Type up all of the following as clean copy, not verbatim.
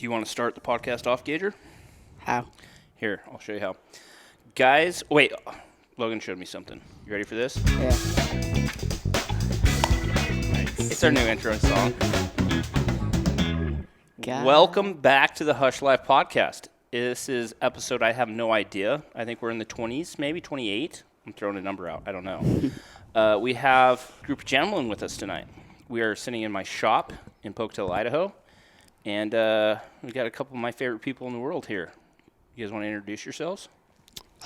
you want to start the podcast off, Gager? How? Here, I'll show you how. Guys, wait. Logan showed me something. You ready for this? Yeah. Nice. It's our new intro song. God. Welcome back to the Hushlife podcast. This is episode, I have no idea. I think we're in the 20s, maybe 28. I'm throwing a number out. I don't know. We have a group of gentlemen with us tonight. We are sitting in my shop in Pocatello, Idaho. And we got a couple of my favorite people in the world here. You guys want to introduce yourselves?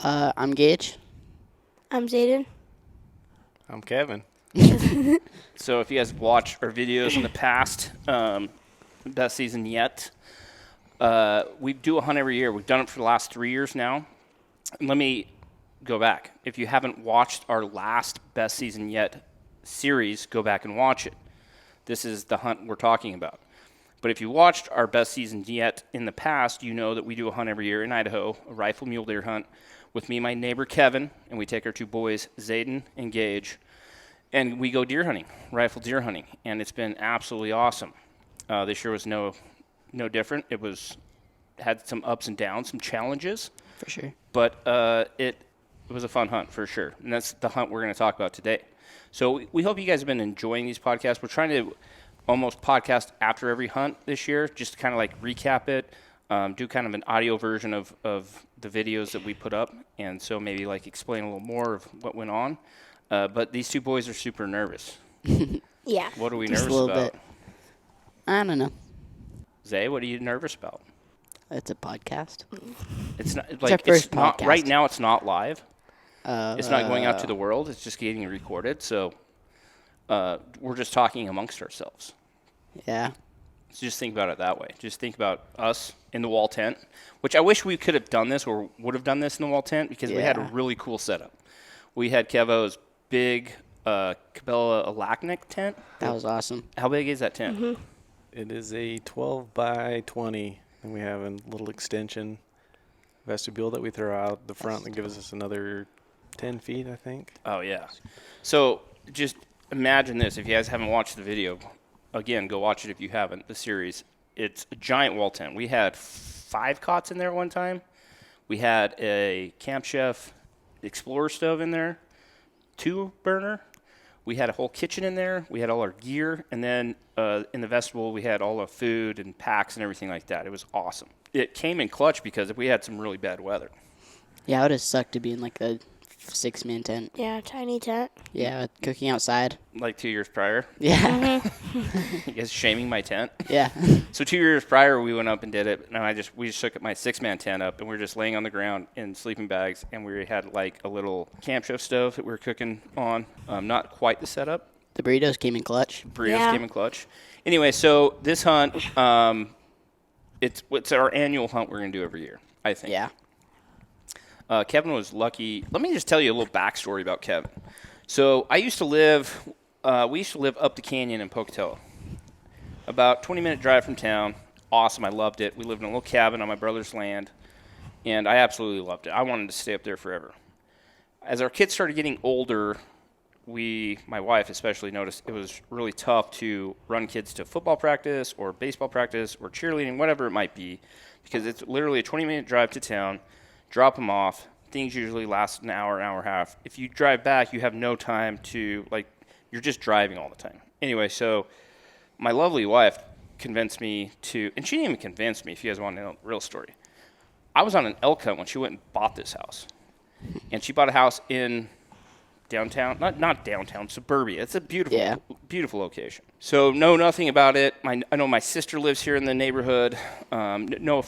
I'm Gage. I'm Zayden. I'm Kevin. So if you guys have watched our videos in the past, best season yet, we do a hunt every year. We've done it for the last 3 years now. And let me go back. If you haven't watched our last best season yet series, go back and watch it. This is the hunt we're talking about. But if you watched our best season yet in the past, you know that we do a hunt every year in Idaho, a rifle mule deer hunt, with me and my neighbor Kevin, and we take our two boys, Zayden and Gage, and we go deer hunting, rifle deer hunting, and it's been absolutely awesome. This year was no different. It had some ups and downs, some challenges. For sure. But it was a fun hunt for sure, and that's the hunt we're going to talk about today. So we hope you guys have been enjoying these podcasts. We're trying to almost podcast after every hunt this year, just to kind of like recap it, do kind of an audio version of the videos that we put up, and so maybe like explain a little more of what went on. But these two boys are super nervous. Yeah. What are we Just nervous a little about? bit. I don't know. Zay, what are you nervous about? It's a podcast. It's not our like first it's not podcast. right now. It's not live. It's not going out to the world. It's just getting recorded. So we're just talking amongst ourselves. Yeah. So just think about it that way. Just think about us in the wall tent, which I wish we could have done this or would have done this in the wall tent because we had a Yeah. really cool setup. We had Kevo's big Cabela Alacnic tent. That was awesome. How big is that tent? Mm-hmm. It is a 12 by 20, and we have a little extension vestibule that we throw out the front that gives us another 10 feet, I think. Oh, yeah. So just imagine this. If you guys haven't watched the video, again, go watch it if you haven't, the series. It's a giant wall tent. We had 5 cots in there at one time. We had a Camp Chef Explorer stove in there, 2 burner. We had a whole kitchen in there. We had all our gear. And then in the vestibule, we had all our food and packs and everything like that. It was awesome. It came in clutch because we had some really bad weather. Yeah, it would have sucked to be in like a 6-man tent. Yeah, tiny tent. Yeah, cooking outside. Like 2 years prior. Yeah. You guys shaming my tent? Yeah. So 2 years prior, we went up and did it, and we just took my 6-man tent up, and we were just laying on the ground in sleeping bags, and we had like a little Camp Chef stove that we were cooking on. Not quite the setup. The burritos came in clutch. Burritos Yeah. came in clutch. Anyway, so this hunt, it's our annual hunt we're gonna do every year, I think. Yeah. Kevin was lucky. Let me just tell you a little backstory about Kevin. So we used to live up the canyon in Pocatello, about 20-minute drive from town. Awesome, I loved it. We lived in a little cabin on my brother's land, and I absolutely loved it. I wanted to stay up there forever. As our kids started getting older, my wife especially, noticed it was really tough to run kids to football practice or baseball practice or cheerleading, whatever it might be, because it's literally a 20-minute drive to town. Drop them off. Things usually last an hour and a half. If you drive back, you have no time to, you're just driving all the time. Anyway, so my lovely wife convinced me to, and she didn't even convince me, if you guys want to know the real story. I was on an elk hunt when she went and bought this house. And she bought a house in downtown, not downtown, suburbia. It's a beautiful, beautiful location. So know nothing about it. I know my sister lives here in the neighborhood. Know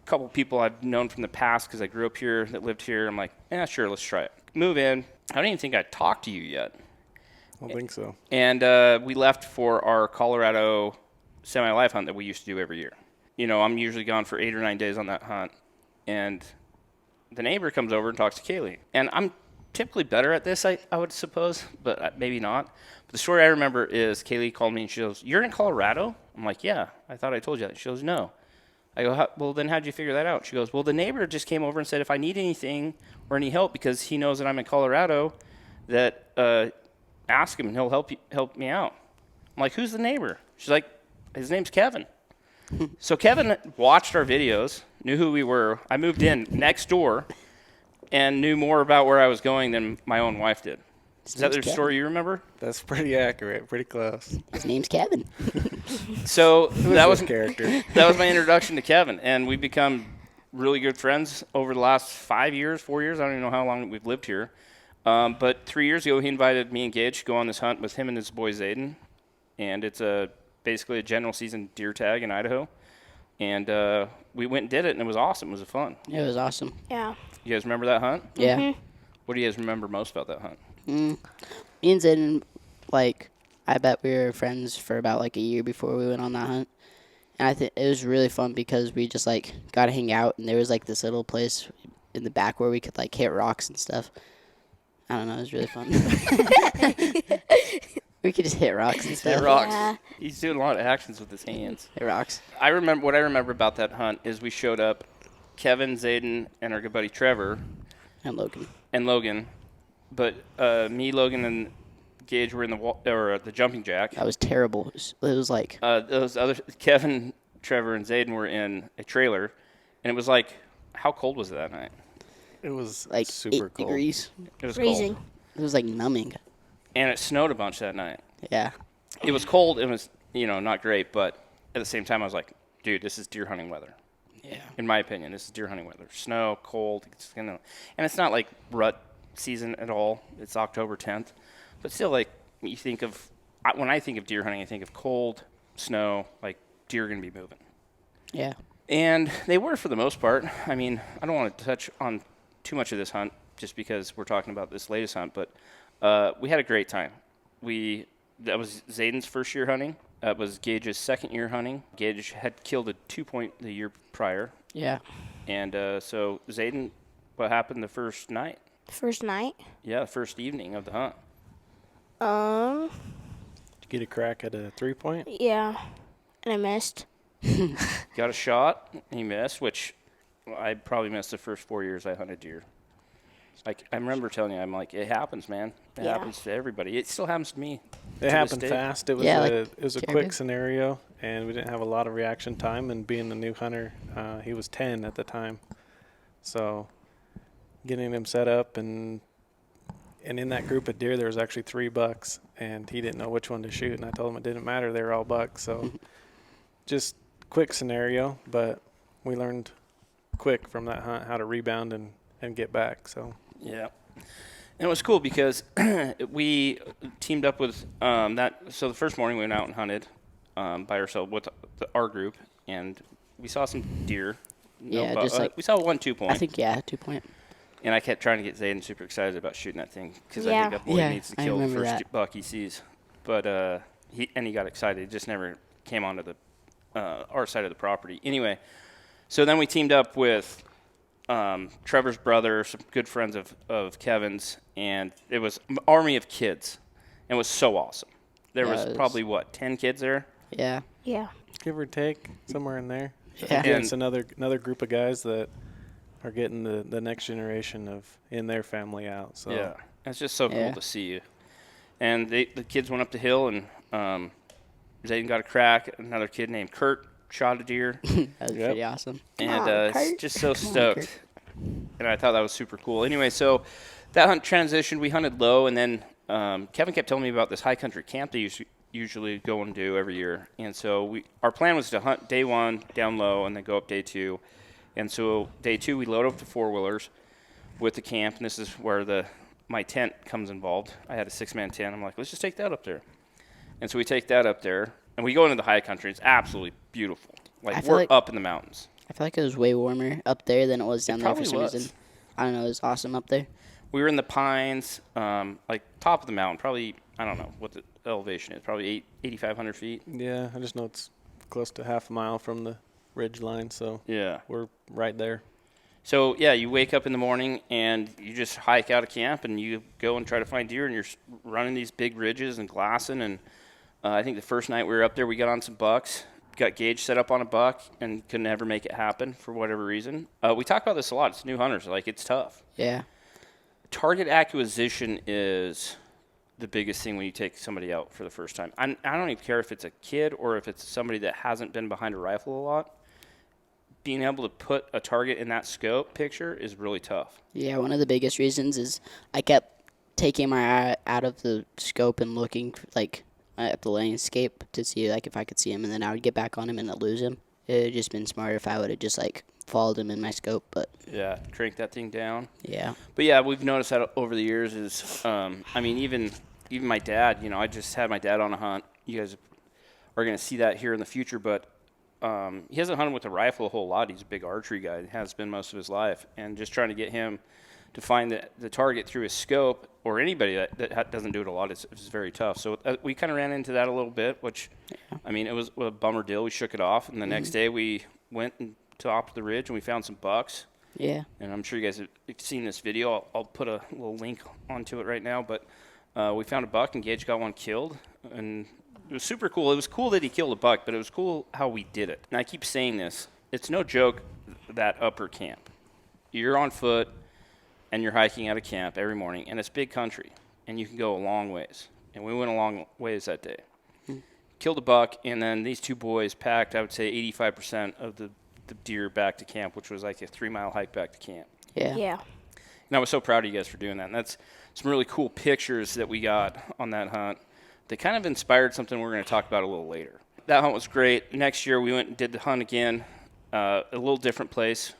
couple people I've known from the past because I grew up here that lived here. I'm like, yeah, sure, let's try it. Move in. I don't even think I talked to you yet. I don't think so. And we left for our Colorado semi-life hunt that we used to do every year. You know, I'm usually gone for 8 or 9 days on that hunt. And the neighbor comes over and talks to Kaylee. And I'm typically better at this, I would suppose, but maybe not. But the story I remember is Kaylee called me and she goes, "You're in Colorado?" I'm like, "Yeah, I thought I told you that." She goes, "No." I go, "Well, then how'd you figure that out?" She goes, "Well, the neighbor just came over and said if I need anything or any help because he knows that I'm in Colorado, that ask him and he'll help me out." I'm like, "Who's the neighbor?" She's like, "His name's Kevin." So Kevin watched our videos, knew who we were. I moved in next door and knew more about where I was going than my own wife did. Is that the name's story you remember? That's pretty accurate. Pretty close. His name's Kevin. So that was character. that was my introduction to Kevin, and we've become really good friends over the last 4 years. I don't even know how long we've lived here. But 3 years ago, he invited me and Gage to go on this hunt with him and his boy Zayden, and it's basically a general season deer tag in Idaho. And we went and did it, and it was awesome. It was fun. It was awesome. Yeah. You guys remember that hunt? Yeah. What do you guys remember most about that hunt? Me and Zayden, like, I bet we were friends for about like a year before we went on that hunt. And I think it was really fun because we just like got to hang out, and there was like this little place in the back where we could like hit rocks and stuff. I don't know, it was really fun. We could just hit rocks and stuff. Hit rocks. Yeah. He's doing a lot of actions with his hands. Hit rocks. What I remember about that hunt is we showed up, Kevin, Zayden, and our good buddy Trevor And Logan. and Logan, but me, Logan, and Gage were in the jumping jack. That was terrible. It was like, Those other Kevin, Trevor, and Zayden were in a trailer, and it was like, how cold was it that night? It was like super 8 cold. degrees. It was Freezing. cold, It was like numbing. and it snowed a bunch that night. Yeah. It was cold. It was not great, but at the same time, I was like, dude, this is deer hunting weather. Yeah. In my opinion, this is deer hunting weather. Snow, cold, and it's not like rut season at all. It's October 10th, but still, like when I think of deer hunting, I think of cold, snow, like deer are gonna be moving. Yeah. And they were for the most part. I mean, I don't want to touch on too much of this hunt just because we're talking about this latest hunt, but we had a great time. That was Zayden's first year hunting. That was Gage's second year hunting. Gage had killed a 2-point the year prior. Yeah. And so Zayden, what happened the first night? First night. Yeah, the first evening of the hunt. Did you get a crack at a 3-point? Yeah. And I missed. Got a shot. He missed, which I probably missed the first 4 years I hunted deer. Like I remember telling you, I'm like, it happens, man. It Yeah. happens to everybody. It still happens to me. It happened day. fast. It was Yeah, it was a Jared quick did. scenario, and we didn't have a lot of reaction time. And being the new hunter, he was 10 at the time, so getting him set up and in that group of deer, there was actually 3 bucks, and he didn't know which one to shoot. And I told him it didn't matter; they were all bucks. So just quick scenario, but we learned quick from that hunt how to rebound and get back. So Yeah. And it was cool because we teamed up with that. So the first morning we went out and hunted by ourselves with our group, and we saw some deer. Yeah, just like- we saw 1 2-point. I think, yeah, 2-point. And I kept trying to get Zayden super excited about shooting that thing because I Yeah. think that boy Yeah, needs to I kill the remember first that. buck he sees. But he got excited. It just never came onto the our side of the property. Anyway, so then we teamed up with Trevor's brother, some good friends of Kevin's, and it was an army of kids. And it was so awesome. There Yeah, was it was- probably, 10 kids there? Yeah. Yeah. give or take somewhere in there. Yeah. Again, it's another group of guys that are getting the next generation of in their family out. So Yeah. It's just so cool Yeah. to see you. And the kids went up the hill, and Zayden got a crack. Another kid named Kurt shot a deer. That was Yep. pretty awesome. And on, Kurt. just so on, stoked. And I thought that was super cool. Anyway, so that hunt transitioned. We hunted low, and then Kevin kept telling me about this high country camp they usually go and do every year. And so our plan was to hunt day 1 down low and then go up day 2. And so day 2 we load up the 4-wheelers with the camp, and this is where my tent comes involved. I had a 6-man tent. I'm like, let's just take that up there. And so we take that up there, and we go into the high country. It's absolutely beautiful. I Like feel we're like- up in the mountains. I feel like it was way warmer up there than it was down there for probably some was. reason. I don't know. It was awesome up there. We were in the pines, like top of the mountain, probably, I don't know what the elevation is, probably 8,500 feet. yeah, I just know it's close to half a mile from the ridge line, so Yeah. we're right there. So, yeah, you wake up in the morning and you just hike out of camp and you go and try to find deer, and you're running these big ridges and glassing. And I think the first night we were up there, we got on some bucks, got Gage set up on a buck, and could never make it happen for whatever reason. We talk about this a lot. It's new hunters. Like, it's tough. Yeah. Target acquisition is the biggest thing when you take somebody out for the first time. I don't even care if it's a kid or if it's somebody that hasn't been behind a rifle a lot. Being able to put a target in that scope picture is really tough. Yeah, one of the biggest reasons is I kept taking my eye out of the scope and looking like at the landscape to see like if I could see him, and then I would get back on him and I'd lose him. It would have just been smarter if I would have just like followed him in my scope, but Yeah, crank that thing down. yeah. But yeah, we've noticed that over the years is, I mean, even my dad, you know, I just had my dad on a hunt. You guys are going to see that here in the future, but he hasn't hunted with a rifle a whole lot. He's a big archery guy. Has been most of his life. And just trying to get him to find the target through his scope, or anybody that doesn't do it a lot, is very tough. So we kind of ran into that a little bit, which, I mean, it was a bummer deal. We shook it off, and the next day we went to top of the ridge, and we found some bucks. Yeah. And I'm sure you guys have seen this video. I'll put a little link onto it right now. But we found a buck, and Gage got one killed. And it was super cool. It was cool that he killed a buck, but it was cool how we did it. And I keep saying this. It's no joke, that upper camp. You're on foot, and you're hiking out of camp every morning, and it's big country, and you can go a long ways. And we went a long ways that day. Killed a buck, and then these two boys packed, I would say, 85% of the deer back to camp, which was like a 3-mile hike back to camp. Yeah. Yeah. And I was so proud of you guys for doing that. And that's some really cool pictures that we got on that hunt. They kind of inspired something we're going to talk about a little later. That hunt was great. Next year, we went and did the hunt again, a little different place.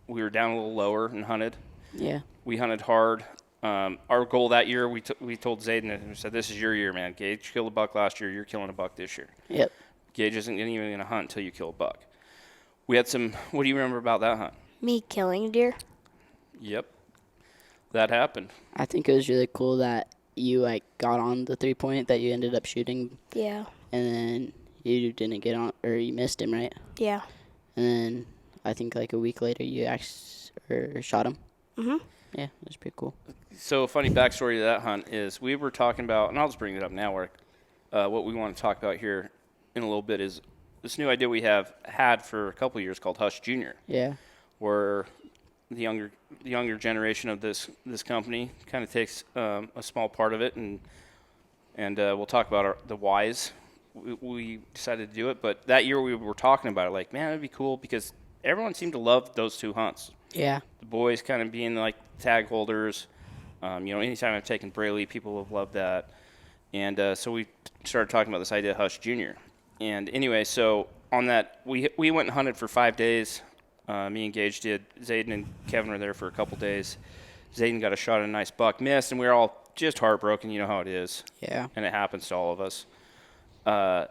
We were down a little lower and hunted. Yeah. We hunted hard. Our goal that year, we told Zayden, and we said, this is your year, man. Gage killed a buck last year. You're killing a buck this year. Yep. Gage isn't even going to hunt until you kill a buck. We had some, what do you remember about that hunt? Me killing a deer. Yep. That happened. I think it was really cool that you like got on the 3-point that you ended up shooting, Yeah. and then you didn't get on, or you missed him, right? Yeah. And then I think like a week later you actually shot him. Mhm. Yeah, it was pretty cool. So a funny backstory to that hunt is we were talking about, and I'll just bring it up now, where what we want to talk about here in a little bit is this new idea we have had for a couple of years called Hush Junior, Yeah. where the younger generation of this company kind of takes a small part of it, and we'll talk about the whys we decided to do it. But that year we were talking about it, like, man, it'd be cool because everyone seemed to love those two hunts. Yeah. The boys kind of being like tag holders. Anytime I've taken Braley, people have loved that. And so we started talking about this idea of Hush Junior. And anyway, so on that, we went and hunted for 5 days. Me and Gage did. Zayden and Kevin were there for a couple days. Zayden got a shot at a nice buck, missed, and we were all just heartbroken. You know how it is. Yeah. And it happens to all of us.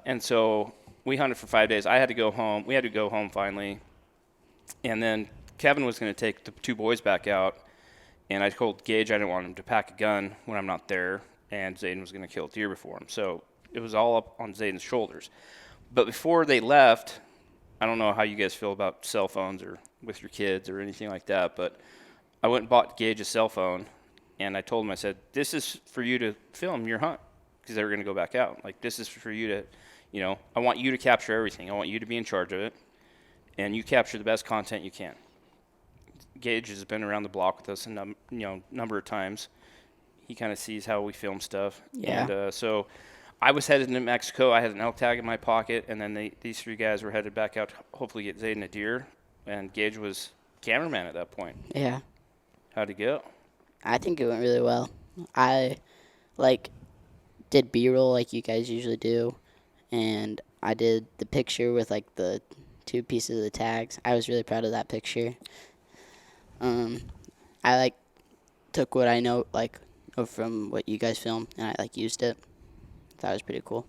And so we hunted for 5 days. I had to go home. We had to go home finally. And then Kevin was going to take the two boys back out. And I told Gage I didn't want him to pack a gun when I'm not there. And Zayden was going to kill a deer before him. So it was all up on Zayden's shoulders. But before they left, I don't know how you guys feel about cell phones or with your kids or anything like that, but I went and bought Gage a cell phone, and I told him, I said, this is for you to film your hunt, because they were going to go back out. Like, this is for you to, I want you to capture everything. I want you to be in charge of it, and you capture the best content you can. Gage has been around the block with us a number of times. He kind of sees how we film stuff. Yeah. And so I was headed to Mexico. I had an elk tag in my pocket, and then these three guys were headed back out to hopefully get Zayden a deer, and Gage was cameraman at that point. Yeah. How'd it go? I think it went really well. I did B-roll like you guys usually do, and I did the picture with like the 2 pieces of the tags. I was really proud of that picture. I took what I know from what you guys filmed, and I used it. That was pretty cool.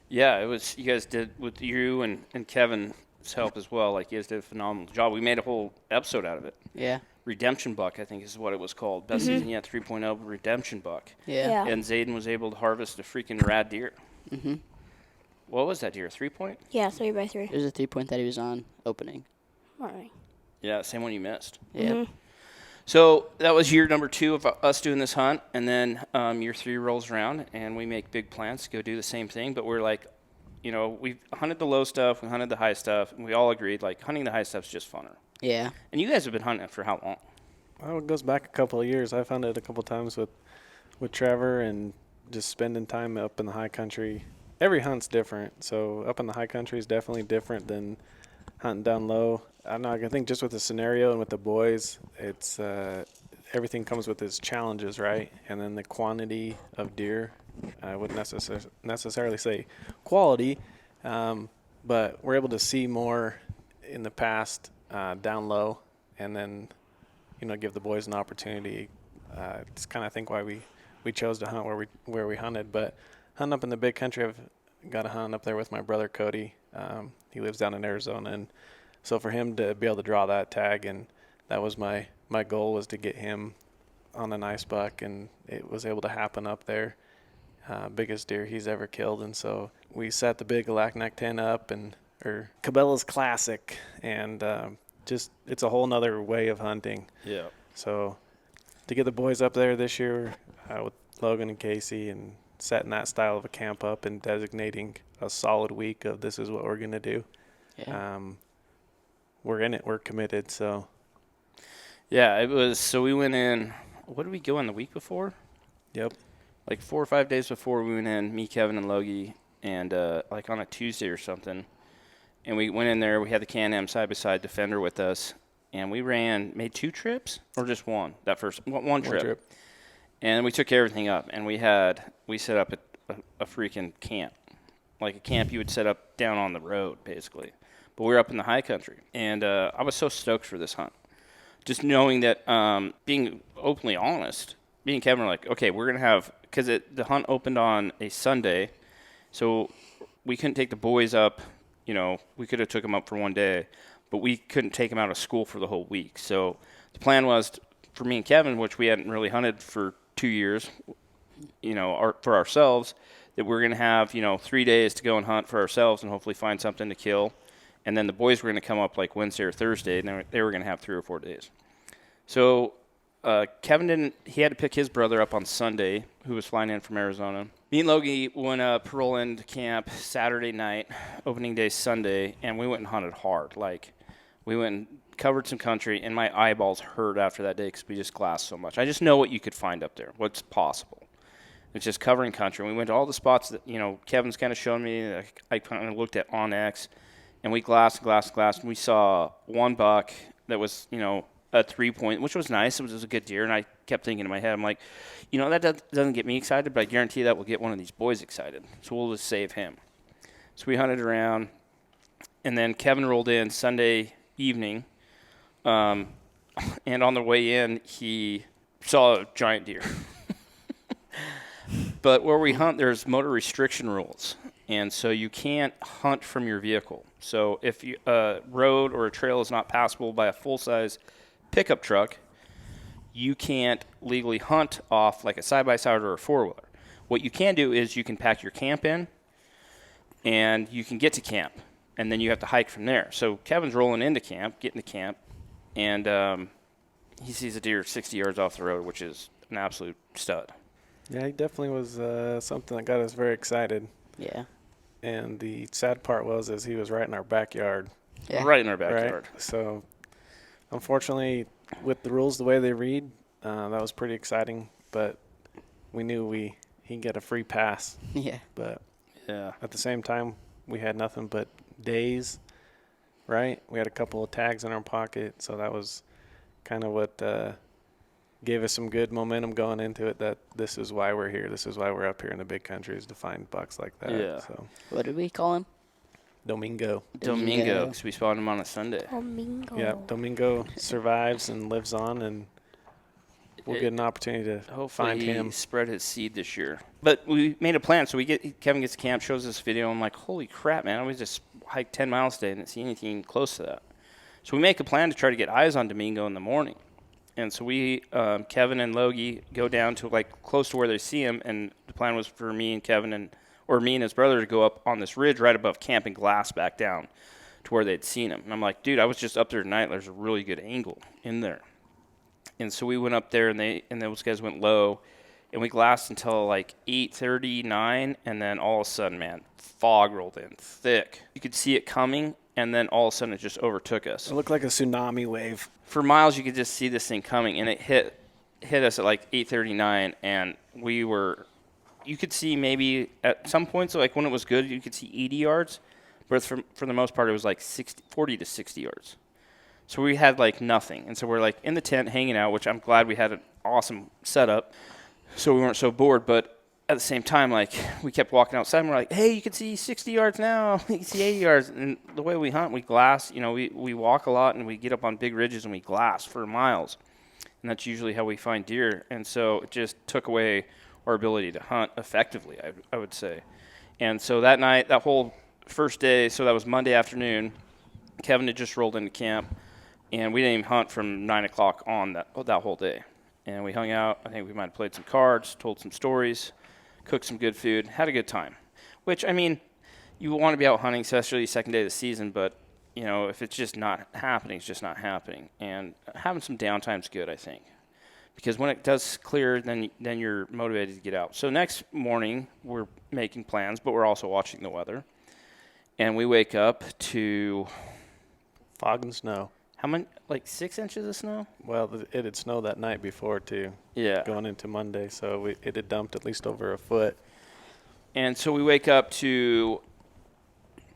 Yeah, it was. You guys did with you and Kevin's help as well. Like, you guys did a phenomenal job. We made a whole episode out of it. Yeah. Redemption Buck, I think is what it was called. Best season yet 3.0 Redemption Buck. Yeah. Yeah. And Zayden was able to harvest a freaking rad deer. Mm-hmm. What was that deer? 3-point? Yeah, 3x3. It was a 3-point that he was on opening. Alright. Yeah, same one you missed. Yeah. Mhm. So that was year number 2 of us doing this hunt, and then year 3 rolls around, and we make big plans to go do the same thing. But we're like, we've hunted the low stuff, we hunted the high stuff, and we all agreed like hunting the high stuff's just funner. Yeah. And you guys have been hunting it for how long? Well, it goes back a couple of years. I've hunted a couple times with with Trevor and just spending time up in the high country. Every hunt's different, so up in the high country is definitely different than hunting down low. I don't know. I think just with the scenario and with the boys, it's everything comes with its challenges, right? And then the quantity of deer. I wouldn't necessarily say quality, but we're able to see more in the past down low, and then give the boys an opportunity. It's kind of think why we chose to hunt where we hunted, but hunting up in the big country, I've got to hunt up there with my brother Cody. He lives down in Arizona, and so for him to be able to draw that tag, and that was my goal, was to get him on a nice buck, and it was able to happen up there. Biggest deer he's ever killed, and so we set the big Alaknak 10 up, or Cabela's Classic, and just it's a whole nother way of hunting. Yeah. So to get the boys up there this year with Logan and Casey, and setting that style of a camp up and designating a solid week of this is what we're going to do. Yeah. We're in it. We're committed. So Yeah, it was. So we went in. What did we go in the week before? Yep. Like 4 or 5 days before we went in, me, Kevin, and Logie, and like on a Tuesday or something. And we went in there. We had the Can-Am side-by-side Defender with us, and we made 2 trips or just one. That first one trip. And we took everything up, and we set up a freaking camp, like a camp you would set up down on the road, basically. But we were up in the high country, and I was so stoked for this hunt. Just knowing that, being openly honest, me and Kevin were like, okay, we're going to have, because the hunt opened on a Sunday, so we couldn't take the boys up. We could have took them up for one day, but we couldn't take them out of school for the whole week. So the plan was for me and Kevin, which we hadn't really hunted for 2 years, for ourselves, that we're going to have, 3 days to go and hunt for ourselves and hopefully find something to kill. And then the boys were going to come up like Wednesday or Thursday, and they were going to have 3 or 4 days. So Kevin he had to pick his brother up on Sunday, who was flying in from Arizona. Me and Logie went up, roll into camp Saturday night, opening day Sunday, and we went and hunted hard. Like, we went and covered some country, and my eyeballs hurt after that day because we just glassed so much. I just know what you could find up there, what's possible. It's just covering country. And we went to all the spots that, Kevin's kind of shown me. I kind of looked at OnX, and we glassed, and we saw one buck that was, a 3-point, which was nice. It was a good deer, and I kept thinking in my head, I'm like, that doesn't get me excited, but I guarantee that will get one of these boys excited. So we'll just save him. So we hunted around, and then Kevin rolled in Sunday evening, and on the way in, he saw a giant deer. But where we hunt, there's motor restriction rules, and so you can't hunt from your vehicle. So if a road or a trail is not passable by a full-size pickup truck, you can't legally hunt off like a side-by-side or a four-wheeler. What you can do is you can pack your camp in, and you can get to camp, and then you have to hike from there. So Kevin's rolling into camp, getting to camp, and he sees a deer 60 yards off the road, which is an absolute stud. Yeah, he definitely was something that got us very excited. Yeah. And the sad part was he was right in our backyard. Yeah. Right in our backyard. Right? So, unfortunately, with the rules the way they read, that was pretty exciting. But we knew he can get a free pass. Yeah. But Yeah. at the same time, we had nothing but days, right? We had a couple of tags in our pocket, so that was kind of what gave us some good momentum going into it, that this is why we're here. This is why we're up here in the big country, is to find bucks like that. Yeah. So What did we call him? Domingo. Domingo, because we spawned him on a Sunday. Domingo. Yeah, Domingo survives and lives on, and we'll get an opportunity to Hopefully find him. he spread his seed this year. But we made a plan. So Kevin gets to camp, shows us video. I'm like, holy crap, man. I just hiked 10 miles today and didn't see anything close to that. So we make a plan to try to get eyes on Domingo in the morning. And so we, Kevin and Logie, go down to like close to where they see him. And the plan was for me and Kevin or me and his brother to go up on this ridge right above camp and glass back down to where they'd seen him. And I'm like, dude, I was just up there tonight. There's a really good angle in there. And so we went up there, and those guys went low, and we glassed until like 8:39, and then all of a sudden, man, fog rolled in thick. You could see it coming, and then all of a sudden it just overtook us. It looked like a tsunami wave. For miles, you could just see this thing coming, and it hit hit us at like 8:39, and you could see maybe at some points, like when it was good, you could see 80 yards, but for the most part, it was like 40 to 60 yards. So we had like nothing, and so we're like in the tent hanging out, which I'm glad we had an awesome setup, so we weren't so bored. But at the same time, like we kept walking outside, and we're like, hey, you can see 60 yards now, you can see 80 yards. And the way we hunt, we glass. You know, we walk a lot, and we get up on big ridges, and we glass for miles, and that's usually how we find deer. And so it just took away our ability to hunt effectively, I would say. And so that night, that whole first day, so that was Monday afternoon, Kevin had just rolled into camp. And we didn't even hunt from 9 o'clock on that whole day. And we hung out. I think we might have played some cards, told some stories, cooked some good food, had a good time. Which, I mean, you want to be out hunting, especially second day of the season, but, you know, if it's just not happening, it's just not happening. And having some downtime's good, I think. Because when it does clear, then you're motivated to get out. So next morning, we're making plans, but we're also watching the weather. And we wake up to Fog and snow. how many? Like 6 inches of snow? Well, it had snowed that night before, too. Yeah. Going into Monday, so it had dumped at least over a foot. And so we wake up to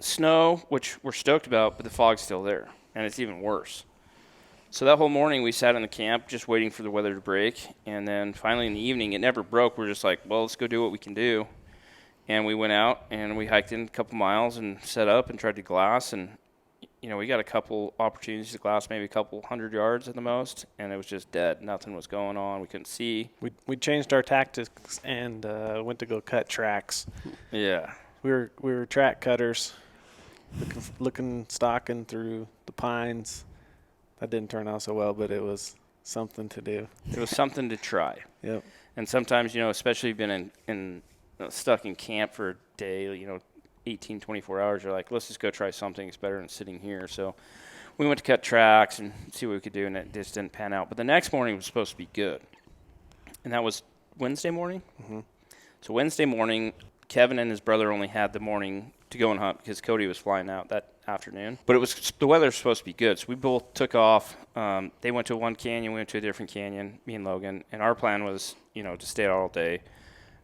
snow, which we're stoked about, but the fog's still there, and it's even worse. So that whole morning we sat in the camp just waiting for the weather to break, and then finally in the evening, it never broke. We're just like, well, let's go do what we can do. And we went out, and we hiked in a couple miles and set up and tried to glass, and you know, we got a couple opportunities to glass, maybe a couple 100 yards at the most, and it was just dead. Nothing was going on. We couldn't see. We changed our tactics and went to go cut tracks. Yeah. We were track cutters, stalking through the pines. That didn't turn out so well, but it was something to do. It was something to try. Yep. And sometimes, you know, especially been stuck in camp for a day, you know, 18, 24 hours, you're like, let's just go try something. It's better than sitting here. So we went to cut tracks and see what we could do, and it just didn't pan out. But the next morning was supposed to be good. And that was Wednesday morning? Mm-hmm. So Wednesday morning, Kevin and his brother only had the morning to go and hunt because Cody was flying out that afternoon. But the weather was supposed to be good, so we both took off. They went to one canyon, we went to a different canyon, me and Logan. And our plan was, you know, to stay out all day.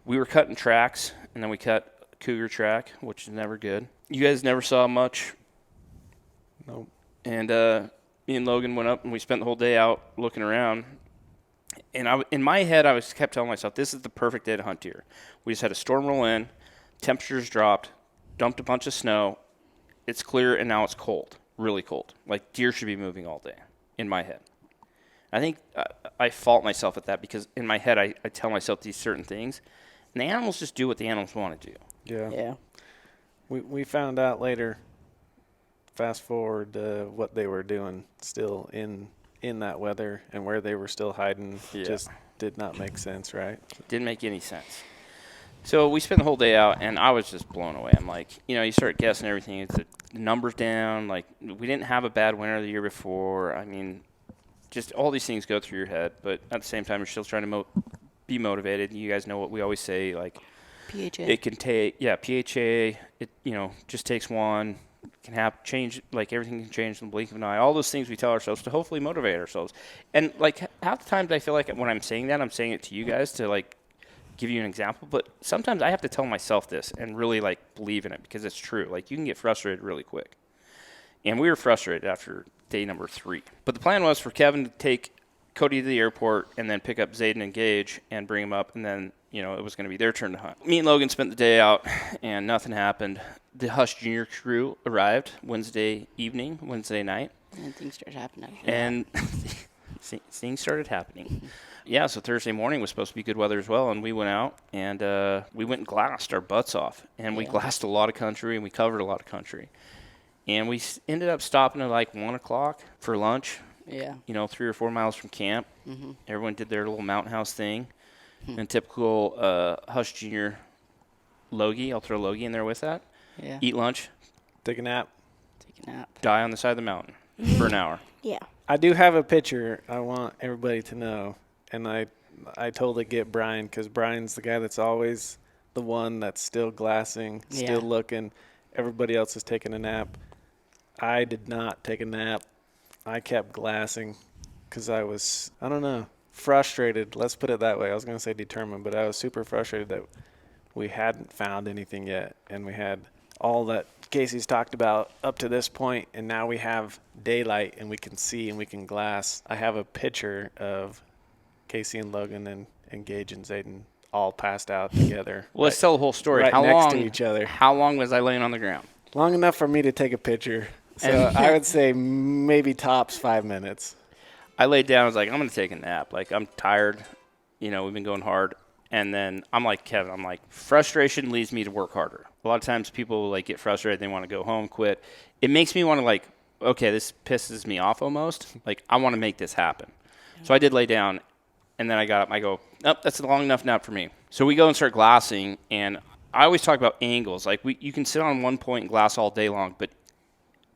We were cutting tracks, and then we cut cougar track, which is never good. You guys never saw much. Nope. And me and Logan went up, and we spent the whole day out looking around. And in my head, I kept telling myself, this is the perfect day to hunt deer. We just had a storm roll in, temperatures dropped, dumped a bunch of snow. It's clear, and now it's cold, really cold. Like deer should be moving all day, in my head. I think I fault myself at that because in my head, I tell myself these certain things, and the animals just do what the animals want to do. Yeah. We found out later, fast forward, what they were doing still in that weather and where they were still hiding. Just did not make sense, right? Didn't make any sense. So we spent the whole day out, and I was just blown away. I'm like, you know, you start guessing everything. It's the numbers down. Like, we didn't have a bad winter the year before. I mean, just all these things go through your head. But at the same time, you're still trying to be motivated. You guys know what we always say, like, PHA. it can take, PHA, it, you know, just takes one. It can change, like everything can change in the blink of an eye. All those things we tell ourselves to hopefully motivate ourselves. And, like, half the times I feel like when I'm saying that, I'm saying it to you guys to, like, give you an example. But sometimes I have to tell myself this and really, like, believe in it because it's true. Like, you can get frustrated really quick. And we were frustrated after day number 3. But the plan was for Kevin to take Cody to the airport and then pick up Zayden and Gage and bring him up, and then, you know, it was going to be their turn to hunt. Me and Logan spent the day out, and nothing happened. The Hush Junior crew arrived Wednesday night. And things started happening. And things started happening. Yeah, so Thursday morning was supposed to be good weather as well, and we went out, and we went and glassed our butts off. And we glassed a lot of country, and we covered a lot of country. And we ended up stopping at like 1 o'clock for lunch. Yeah. You know, 3 or 4 miles from camp. Mm-hmm. Everyone did their little mountain house thing. And typical Hush Junior Logie, I'll throw Logie in there with that. Yeah. Eat lunch. Take a nap. Take a nap. Die on the side of the mountain for an hour. Yeah. I do have a picture I want everybody to know, and I totally get Brian because Brian's the guy that's always the one that's still glassing, still looking. Everybody else is taking a nap. I did not take a nap. I kept glassing because I don't know, frustrated. Let's put it that way. I was going to say determined, but I was super frustrated that we hadn't found anything yet. And we had all that Casey's talked about up to this point, and now we have daylight and we can see and we can glass. I have a picture of Casey and Logan and Gage and Zayden all passed out together. Well, let's tell the whole story. Right How next long, to each other. How long was I laying on the ground? Long enough for me to take a picture. So And- I would say maybe tops 5 minutes. I laid down. I was like, I'm going to take a nap. Like, I'm tired. You know, we've been going hard. And then I'm like, Kevin, I'm like, frustration leads me to work harder. A lot of times people, like, get frustrated. They want to go home, quit. It makes me want to, like, okay, this pisses me off almost. Like, I want to make this happen. So I did lay down, and then I got up. I go, nope, that's a long enough nap for me. So we go and start glassing, and I always talk about angles. Like, you can sit on one point and glass all day long, but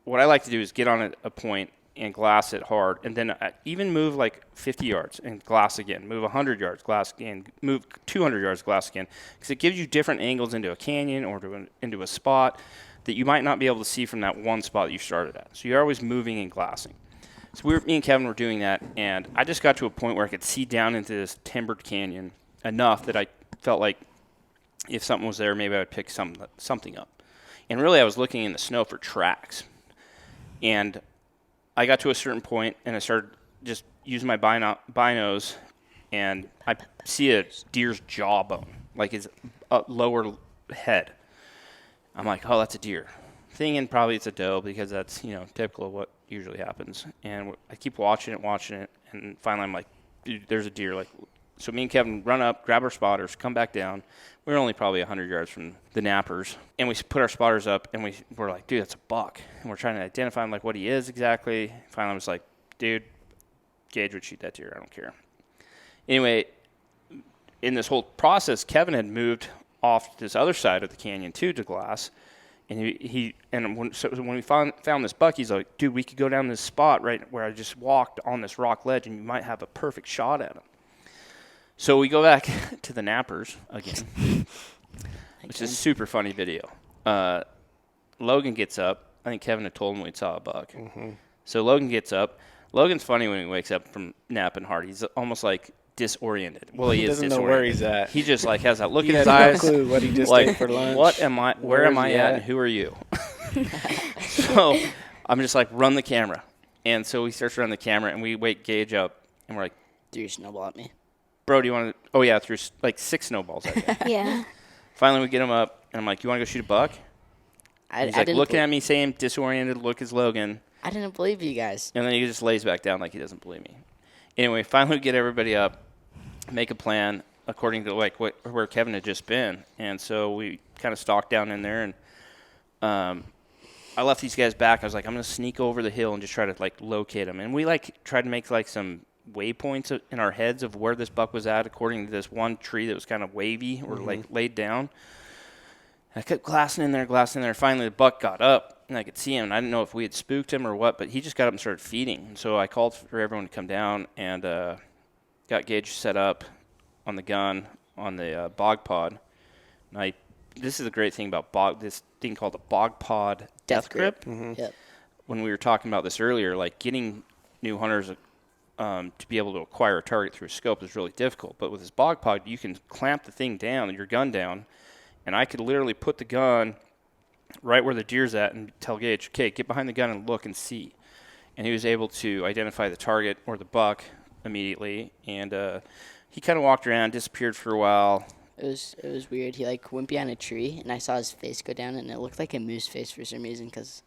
what I like to do is get on a point and glass it hard, and then even move like 50 yards and glass again, move 100 yards, glass again, move 200 yards, glass again, because it gives you different angles into a canyon or into a spot that you might not be able to see from that one spot that you started at. So you're always moving and glassing. So me and Kevin were doing that, and I just got to a point where I could see down into this timbered canyon enough that I felt like if something was there, maybe I would pick something up. And really, I was looking in the snow for tracks. And I got to a certain point, and I started just using my binos, and I see a deer's jawbone, like his lower head. I'm like, oh, that's a deer. Thinking probably it's a doe because that's, you know, typical of what usually happens. And I keep watching it, and finally I'm like, dude, there's a deer. Like, so me and Kevin run up, grab our spotters, come back down. We were only probably 100 yards from the nappers, and we put our spotters up, and we're like, dude, that's a buck. And we're trying to identify him, like what he is exactly. Finally, I was like, dude, Gage would shoot that deer. I don't care. Anyway, in this whole process, Kevin had moved off this other side of the canyon too to glass, and when we found this buck, he's like, dude, we could go down this spot right where I just walked on this rock ledge, and you might have a perfect shot at him. So we go back to the nappers again, which is a super funny video. Logan gets up. I think Kevin had told him we saw a buck. Mm-hmm. So Logan gets up. Logan's funny when he wakes up from napping hard. He's almost like disoriented. Well, he is doesn't disoriented. know where he's at. He just like has that look He in his has no eyes. clue what he just like, ate for lunch. what am I? Where am I Where's he at? at? And who are you? So I'm just like, run the camera. And so he starts running the camera, and we wake Gage up, and we're like, Threw your snowball at me. bro, do you want to? Oh yeah, threw like 6 snowballs at me. Yeah. Finally, we get him up, and I'm like, you want to go shoot a buck? I He's like didn't looking at me, same disoriented look as Logan. I didn't believe you guys. And then he just lays back down like he doesn't believe me. Anyway, finally we get everybody up, make a plan according to like where Kevin had just been. And so we kind of stalked down in there, and I left these guys back. I was like, I'm going to sneak over the hill and just try to like locate them. And we like tried to make like some waypoints in our heads of where this buck was at according to this one tree that was kind of wavy or like laid down. I kept glassing in there. Finally, the buck got up, and I could see him. And I didn't know if we had spooked him or what, but he just got up and started feeding. And so I called for everyone to come down and got Gage set up on the gun on the bog pod. And this is the great thing about this thing called the bog pod death grip. Mm-hmm. Yep. When we were talking about this earlier, like getting new hunters to be able to acquire a target through a scope is really difficult. But with this bog pod, you can clamp the thing down, your gun down, and I could literally put the gun right where the deer's at and tell Gage, okay, get behind the gun and look and see. And he was able to identify the target or the buck immediately. And he kind of walked around, disappeared for a while. It was weird. He like went behind a tree, and I saw his face go down, and it looked like a moose face for some reason. Because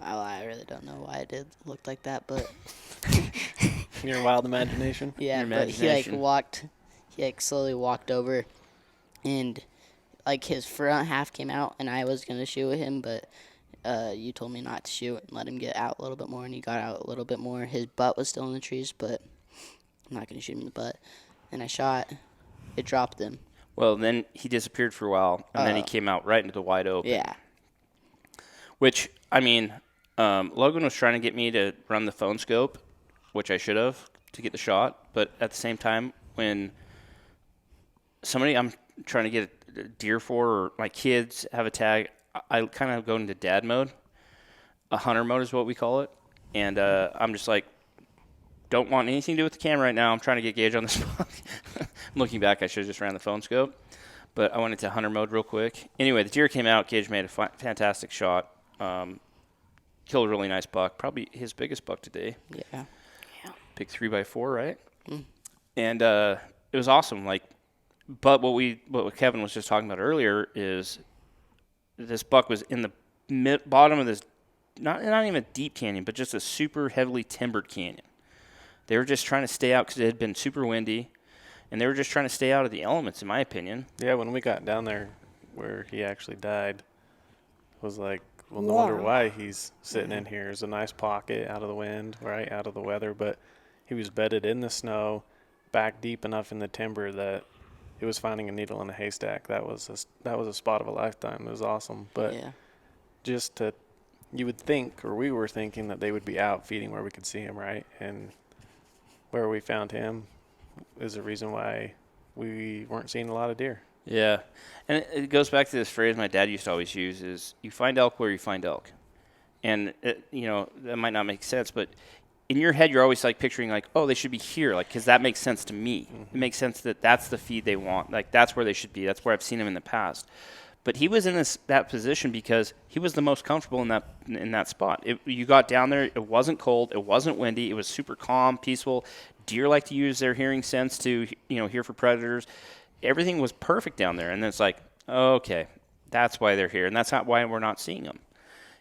I really don't know why it did look like that, but Your wild imagination. yeah. Your But he imagination. like slowly walked over, and like his front half came out, and I was gonna shoot him, but you told me not to shoot and let him get out a little bit more, and he got out a little bit more. His butt was still in the trees, but I'm not gonna shoot him in the butt. And I shot. It dropped him. Well, then he disappeared for a while, and then he came out right into the wide open. Yeah. Which, I mean, Logan was trying to get me to run the phone scope, which I should have to get the shot. But at the same time, when somebody I'm trying to get a deer for, or my kids have a tag, I kind of go into dad mode. A hunter mode is what we call it. And I'm just like, don't want anything to do with the camera right now. I'm trying to get Gage on the spot. Looking back, I should have just ran the phone scope. But I went into hunter mode real quick. Anyway, the deer came out. Gage made a fantastic shot. Killed a really nice buck. Probably his biggest buck today. Yeah. Big 3x4, right? Mm. And it was awesome. But what Kevin was just talking about earlier is this buck was in the bottom of this, not even a deep canyon, but just a super heavily timbered canyon. They were just trying to stay out because it had been super windy, and they were just trying to stay out of the elements, in my opinion. Yeah, when we got down there where he actually died, was like, well, no wonder why he's sitting in here. There's a nice pocket out of the wind, right, out of the weather, but he was bedded in the snow, back deep enough in the timber that it was finding a needle in a haystack. That was a spot of a lifetime. It was awesome. But you would think, or we were thinking, that they would be out feeding where we could see him, right? And where we found him is the reason why we weren't seeing a lot of deer. Yeah. And it goes back to this phrase my dad used to always use is you find elk where you find elk. And, that might not make sense, but in your head, you're always picturing they should be here, because that makes sense to me. Mm-hmm. It makes sense that that's the feed they want. That's where they should be. That's where I've seen them in the past. But he was in that position because he was the most comfortable in that spot. You got down there, it wasn't cold, it wasn't windy, it was super calm, peaceful. Deer like to use their hearing sense to, hear for predators. Everything was perfect down there. And then it's okay, that's why they're here. And that's not why we're not seeing them.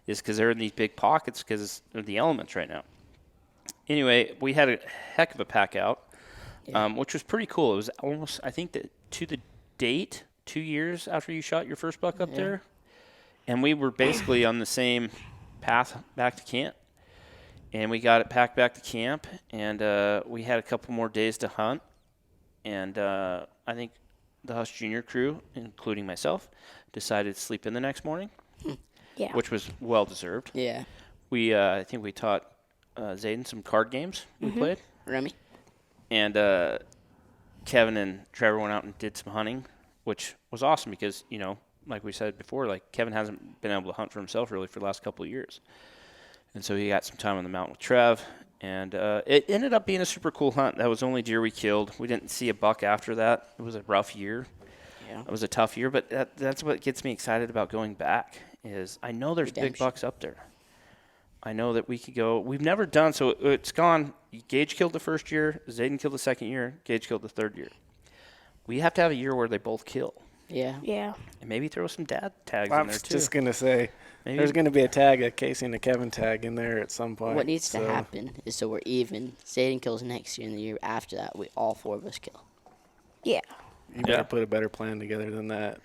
Is because they're in these big pockets because of the elements right now. Anyway, we had a heck of a pack out, which was pretty cool. It was almost, I think, to the date, 2 years after you shot your first buck up there. And we were basically on the same path back to camp. And we got it packed back to camp, and we had a couple more days to hunt. And I think the Hush Junior crew, including myself, decided to sleep in the next morning, which was well-deserved. Yeah. I think we taught Zayden some card games we played. Remy. And Kevin and Trevor went out and did some hunting, which was awesome because, like we said before, Kevin hasn't been able to hunt for himself really for the last couple of years. And so he got some time on the mountain with Trev. And it ended up being a super cool hunt. That was the only deer we killed. We didn't see a buck after that. It was a rough year. Yeah. It was a tough year, but that's what gets me excited about going back is I know there's big bucks up there. I know that we could go. We've never done, so it's gone. Gage killed the first year. Zayden killed the second year. Gage killed the third year. We have to have a year where they both kill. Yeah. Yeah. And maybe throw some dad tags in there, too. I was just going to say, maybe there's going to be a Casey and a Kevin tag in there at some point. What needs to happen is so we're even. Zayden kills next year, and the year after that, all four of us kill. Yeah. You better put a better plan together than that.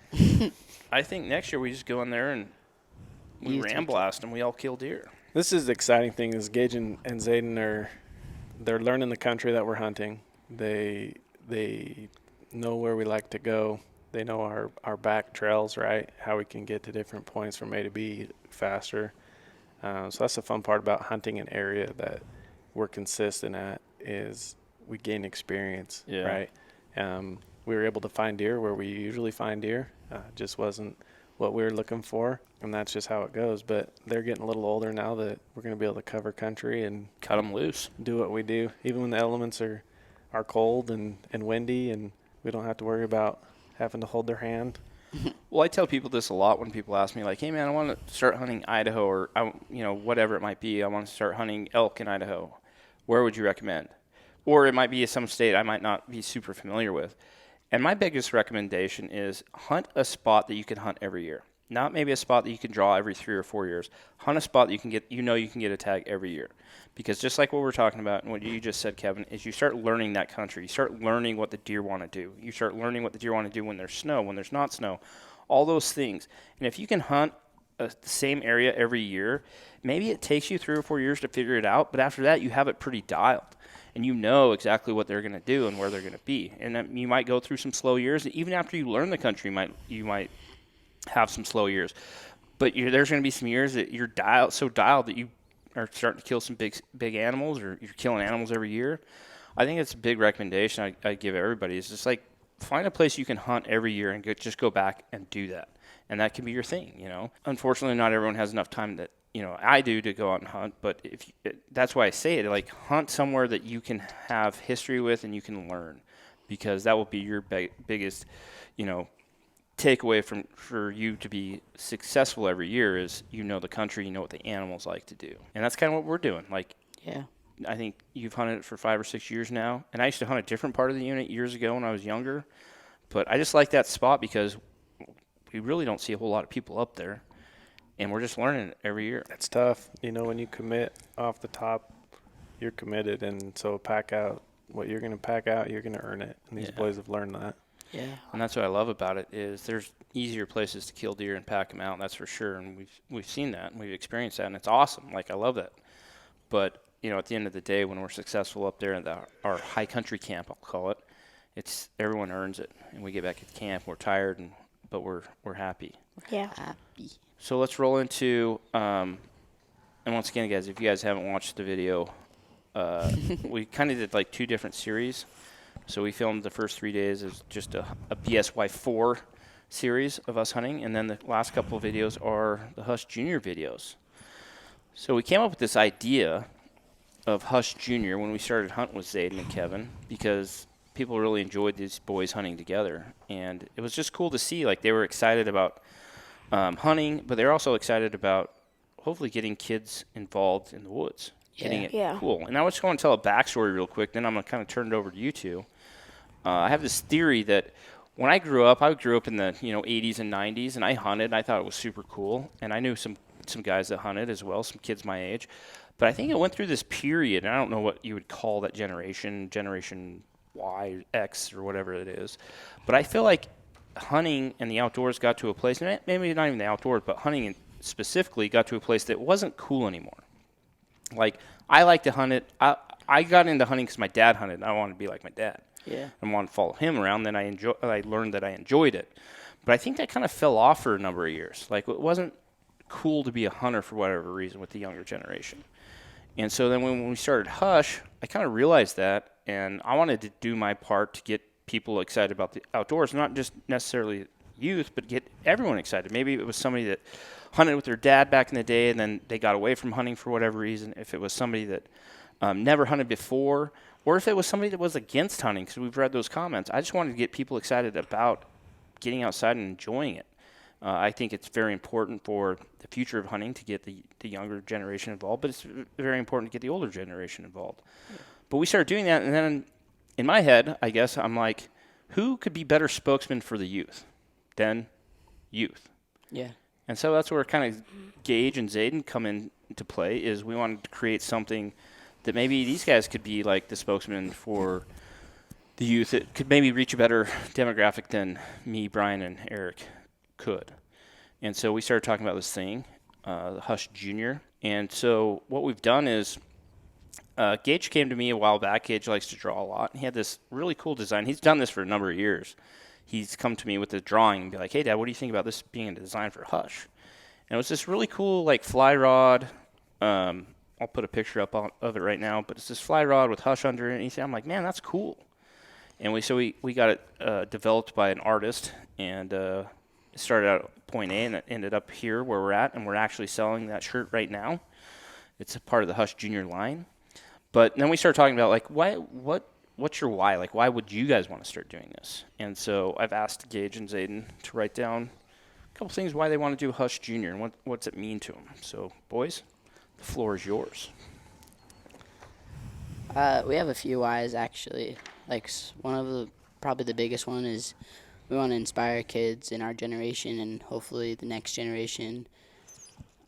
I think next year we just go in there and we ram blast and we all kill deer. This is the exciting thing is Gage and Zayden they're learning the country that we're hunting. They know where we like to go. They know our back trails, right? How we can get to different points from A to B faster. So that's the fun part about hunting an area that we're consistent at is we gain experience, right? We were able to find deer where we usually find deer. Just wasn't what we were looking for, and that's just how it goes. But they're getting a little older now that we're going to be able to cover country and cut them loose, do what we do, even when the elements are cold and windy, and we don't have to worry about having to hold their hand. Well, I tell people this a lot when people ask me, hey, man, I want to start hunting Idaho or, whatever it might be. I want to start hunting elk in Idaho. Where would you recommend? Or it might be some state I might not be super familiar with. And my biggest recommendation is hunt a spot that you can hunt every year. Not maybe a spot that you can draw every 3 or 4 years. Hunt a spot that you can get a tag every year. Because just like what we're talking about and what you just said, Kevin, is you start learning that country. You start learning what the deer want to do. You start learning what the deer want to do when there's snow, when there's not snow, all those things. And if you can hunt the same area every year, maybe it takes you 3 or 4 years to figure it out, but after that you have it pretty dialed. And you know exactly what they're going to do and where they're going to be. And you might go through some slow years. Even after you learn the country, you might have some slow years. But there's going to be some years that you're so dialed that you are starting to kill some big animals, or you're killing animals every year. I think it's a big recommendation I give everybody. Is just find a place you can hunt every year and just go back and do that. And that can be your thing, Unfortunately, not everyone has enough time I do to go out and hunt, but that's why I say it, like, hunt somewhere that you can have history with and you can learn, because that will be your biggest, takeaway for you to be successful every year is, the country, what the animals like to do. And that's kind of what we're doing. Like, Yeah. I think you've hunted it for 5 or 6 years now, and I used to hunt a different part of the unit years ago when I was younger, but I just like that spot because we really don't see a whole lot of people up there. And we're just learning it every year. It's tough. When you commit off the top, you're committed. And so pack out what you're going to pack out, you're going to earn it. And these boys have learned that. Yeah. And that's what I love about it is there's easier places to kill deer and pack them out, that's for sure. And we've seen that and we've experienced that, and it's awesome. Like, I love that. But, at the end of the day, when we're successful up there in our high country camp, I'll call it, it's everyone earns it. And we get back at camp, we're tired, but we're happy. Yeah. Happy. So let's roll into, and once again, guys, if you guys haven't watched the video, we kind of did like 2 different series. So we filmed the first 3 days as just a BSY4 series of us hunting, and then the last couple of videos are the Hush Junior videos. So we came up with this idea of Hush Junior when we started hunting with Zayden and Kevin, because people really enjoyed these boys hunting together, and it was just cool to see, like, they were excited about hunting, but they're also excited about hopefully getting kids involved in the woods, getting it cool. And I was going to tell a backstory real quick, then I'm going to kind of turn it over to you two. I have this theory that when I grew up in the 80s and 90s, and I hunted, and I thought it was super cool, and I knew some guys that hunted as well, some kids my age. But I think it went through this period, and I don't know what you would call that generation Y, X, or whatever it is. But I feel like hunting and the outdoors got to a place, maybe not even the outdoors, but hunting specifically got to a place that wasn't cool anymore. Like, I like to hunt it. I got into hunting because my dad hunted, and I wanted to be like my dad. Yeah. And wanted to follow him around. Then I learned that I enjoyed it. But I think that kind of fell off for a number of years. Like, it wasn't cool to be a hunter for whatever reason with the younger generation. And so then when we started Hush, I kind of realized that, and I wanted to do my part to get people excited about the outdoors, not just necessarily youth, but get everyone excited. Maybe it was somebody that hunted with their dad back in the day, and then they got away from hunting for whatever reason. If it was somebody that never hunted before, or if it was somebody that was against hunting, because we've read those comments. I just wanted to get people excited about getting outside and enjoying it. I think it's very important for the future of hunting to get the younger generation involved, but it's very important to get the older generation involved. Yeah. But we started doing that, and then in my head, I guess, I'm like, who could be better spokesman for the youth than youth? Yeah. And so that's where kind of Gage and Zayden come into play, is we wanted to create something that maybe these guys could be like the spokesman for the youth. It could maybe reach a better demographic than me, Brian, and Eric could. And so we started talking about this thing, the Hush Junior. And so what we've done is Gage came to me a while back. Gage likes to draw a lot. He had this really cool design. He's done this for a number of years. He's come to me with a drawing and be like, hey, Dad, what do you think about this being a design for Hush? And it was this really cool, like, fly rod. I'll put a picture up of it right now. But it's this fly rod with Hush under it. And I'm like, man, that's cool. And we got it developed by an artist. And it started out at point A, and it ended up here where we're at. And we're actually selling that shirt right now. It's a part of the Hush Junior line. But then we started talking about, like, what's your why? Like, why would you guys want to start doing this? And so I've asked Gage and Zayden to write down a couple things why they want to do Hush Junior and what's it mean to them. So, boys, the floor is yours. We have a few whys, actually. Like, one of probably the biggest one is we want to inspire kids in our generation and hopefully the next generation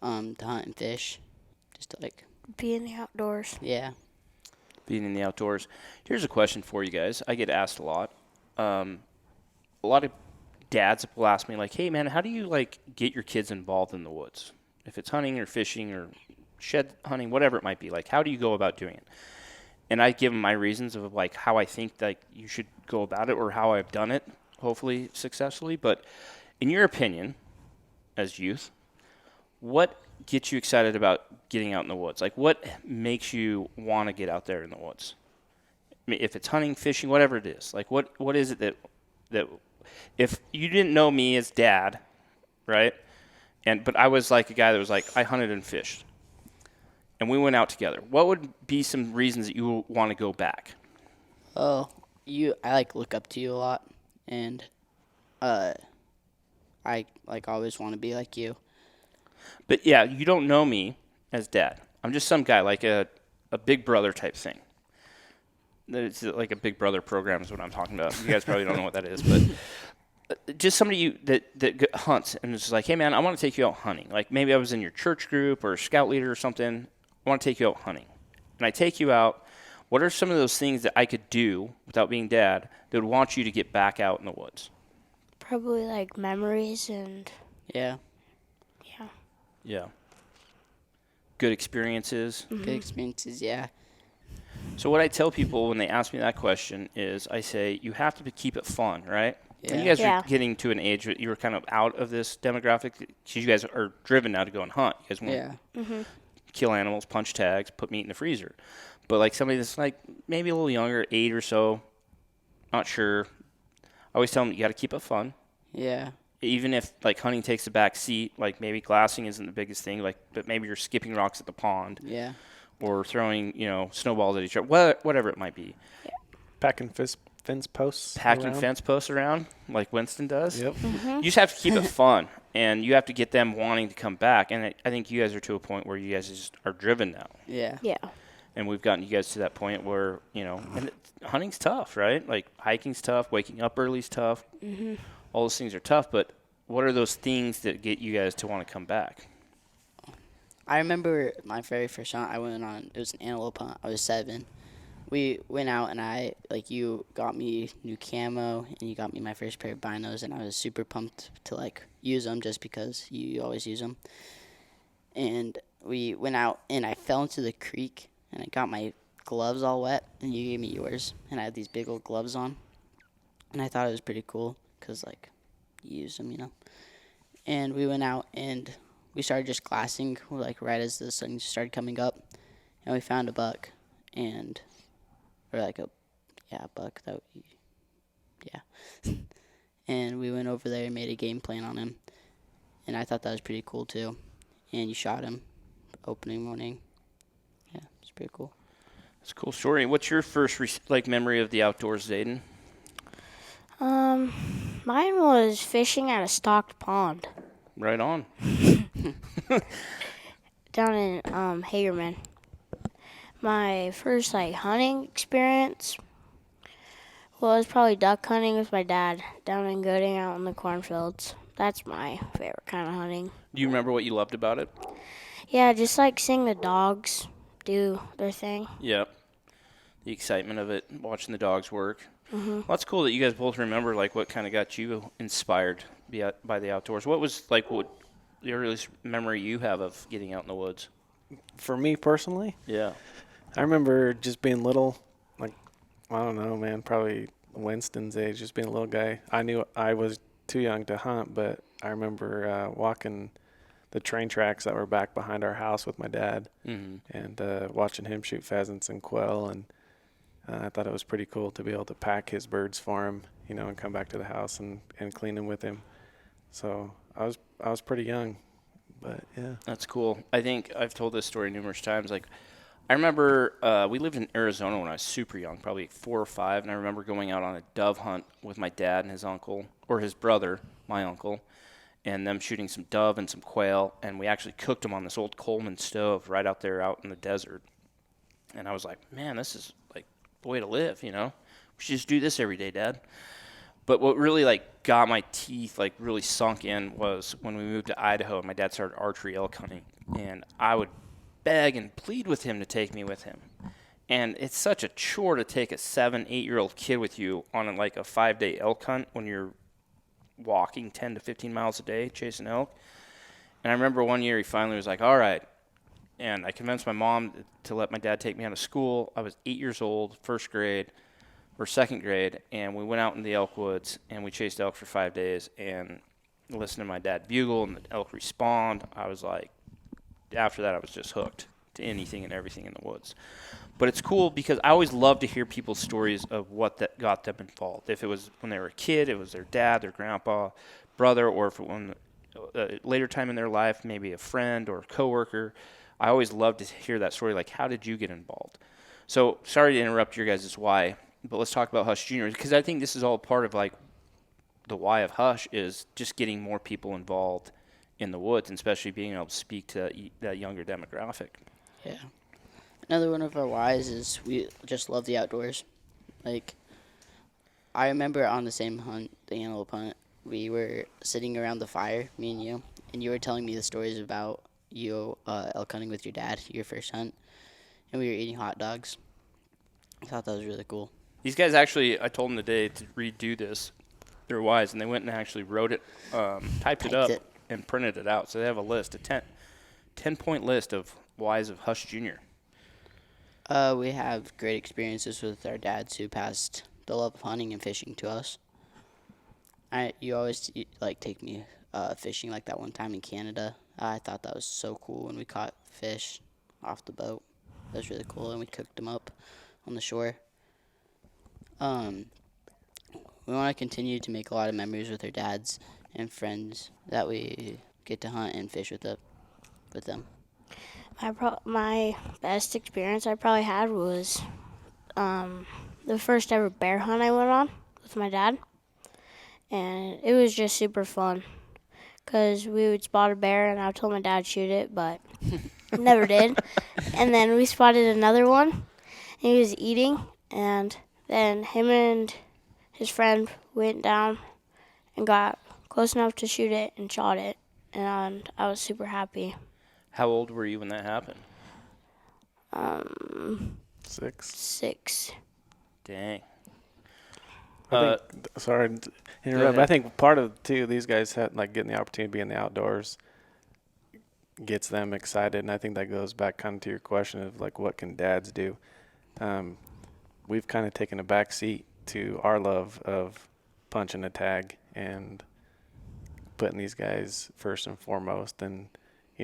to hunt and fish. Just to, like, be in the outdoors. Yeah. Being in the outdoors. Here's a question for you guys. I get asked a lot. A lot of dads will ask me, like, hey, man, how do you, like, get your kids involved in the woods? If it's hunting or fishing or shed hunting, whatever it might be, like, how do you go about doing it? And I give them my reasons of, like, how I think that you should go about it or how I've done it, hopefully successfully. But in your opinion, as youth, what gets you excited about getting out in the woods? Like, what makes you want to get out there in the woods? I mean, if it's hunting, fishing, whatever it is, like, what is it that if you didn't know me as dad, right, But I was like a guy that was like, I hunted and fished. And we went out together. What would be some reasons that you want to go back? Oh, I like look up to you a lot, and I like always want to be like you. But yeah, you don't know me as dad. I'm just some guy, like a big brother type thing. It's like a big brother program is what I'm talking about. You guys probably don't know what that is, but just somebody that hunts and it's like, hey man, I want to take you out hunting. Like maybe I was in your church group or a scout leader or something. I want to take you out hunting. And I take you out. What are some of those things that I could do without being dad that would want you to get back out in the woods? Probably like memories and Yeah. Yeah. Good experiences. Good experiences, yeah. So what I tell people when they ask me that question is I say, you have to keep it fun, right? Yeah. And you guys Yeah. are getting to an age where you're kind of out of this demographic. Because you guys are driven now to go and hunt. You guys want to kill animals, punch tags, put meat in the freezer. But like somebody that's like maybe a little younger, 8 or so, not sure. I always tell them you got to keep it fun. Yeah. Even if like hunting takes the back seat, like maybe glassing isn't the biggest thing, like but maybe you're skipping rocks at the pond Yeah. or throwing snowballs at each other, whatever it might be. Packing fence posts. Packing around. fence posts around like Winston does. Yep. You just have to keep it fun, and you have to get them wanting to come back. And I think you guys are to a point where you guys just are driven now. Yeah. yeah. And we've gotten you guys to that point where, and hunting's tough, right? Like hiking's tough, waking up early's tough. All those things are tough, but what are those things that get you guys to want to come back? I remember my very first hunt I went on, it was an antelope hunt. I was 7. We went out and you got me new camo and you got me my first pair of binos and I was super pumped to like use them just because you always use them. And we went out and I fell into the creek and I got my gloves all wet and you gave me yours and I had these big old gloves on. And I thought it was pretty cool because like you use them, And we went out and we started just glassing like right as the sun started coming up, and we found a buck, buck that, and we went over there and made a game plan on him, and I thought that was pretty cool too, and you shot him, opening morning, it's pretty cool. It's a cool story. What's your first memory of the outdoors, Zayden? Mine was fishing at a stocked pond Right on. down in Hagerman. My first hunting experience was probably duck hunting with my dad down in Gooding out in the cornfields. That's my favorite kind of hunting. Do you remember what you loved about it? Yeah, just like seeing the dogs do their thing. Yep. The excitement of it, watching the dogs work. Mm-hmm. Well, that's cool that you guys both remember what kind of got you inspired by the outdoors. What was what the earliest memory you have of getting out in the woods? For me personally, Yeah. I remember just being little, like, I don't know, man, probably Winston's age, just being a little guy. I knew I was too young to hunt, but I remember walking the train tracks that were back behind our house with my dad and watching him shoot pheasants and quail. And I thought it was pretty cool to be able to pack his birds for him, and come back to the house and clean them with him. So I was pretty young, but yeah. That's cool. I think I've told this story numerous times. I remember we lived in Arizona when I was super young, probably 4 or 5, and I remember going out on a dove hunt with my dad and his uncle, or his brother, my uncle, and them shooting some dove and some quail, and we actually cooked them on this old Coleman stove right out there out in the desert. And I was like, man, this is the way to live, We should just do this every day, Dad. But what really got my teeth really sunk in was when we moved to Idaho and my dad started archery elk hunting, and I would beg and plead with him to take me with him. And it's such a chore to take a 7, 8-year-old kid with you on a 5-day elk hunt when you're walking 10 to 15 miles a day chasing elk. And I remember one year he finally was like, all right. And I convinced my mom to let my dad take me out of school. I was 8 years old, first grade or second grade, and we went out in the elk woods and we chased elk for 5 days and listened to my dad bugle and the elk respond. I was after that I was just hooked to anything and everything in the woods. But it's cool because I always love to hear people's stories of what that got them involved. If it was when they were a kid, it was their dad, their grandpa, brother, or if it later time in their life, maybe a friend or a coworker. I always love to hear that story. Like, how did you get involved? So sorry to interrupt your guys' why, but let's talk about Hush Junior, because I think this is all part of like the why of Hush is just getting more people involved in the woods, and especially being able to speak to that younger demographic. Yeah. Another one of our whys is we just love the outdoors. Like, I remember on the same hunt, the antelope hunt, we were sitting around the fire, me and you were telling me the stories about you elk hunting with your dad, your first hunt, and we were eating hot dogs. I thought that was really cool. These guys actually, I told them today to redo this, their whys, and they went and actually wrote it, typed it up, and printed it out. So they have a list, a 10-point list of whys of Hush Junior. We have great experiences with our dads who passed the love of hunting and fishing to us. You always take me fishing, like that one time in Canada. I thought that was so cool when we caught fish off the boat. That was really cool, and we cooked them up on the shore. We want to continue to make a lot of memories with our dads and friends that we get to hunt and fish with them. My best experience I probably had was the first ever bear hunt I went on with my dad. And it was just super fun because we would spot a bear, and I told my dad to shoot it, but never did. And then we spotted another one, and he was eating, and then him and his friend went down and got close enough to shoot it and shot it, and I was super happy. How old were you when that happened? 6. Dang. Sorry to interrupt. I think part of too these guys had getting the opportunity to be in the outdoors gets them excited, and I think that goes back kind of to your question of what can dads do. We've kind of taken a back seat to our love of punching a tag and putting these guys first and foremost, and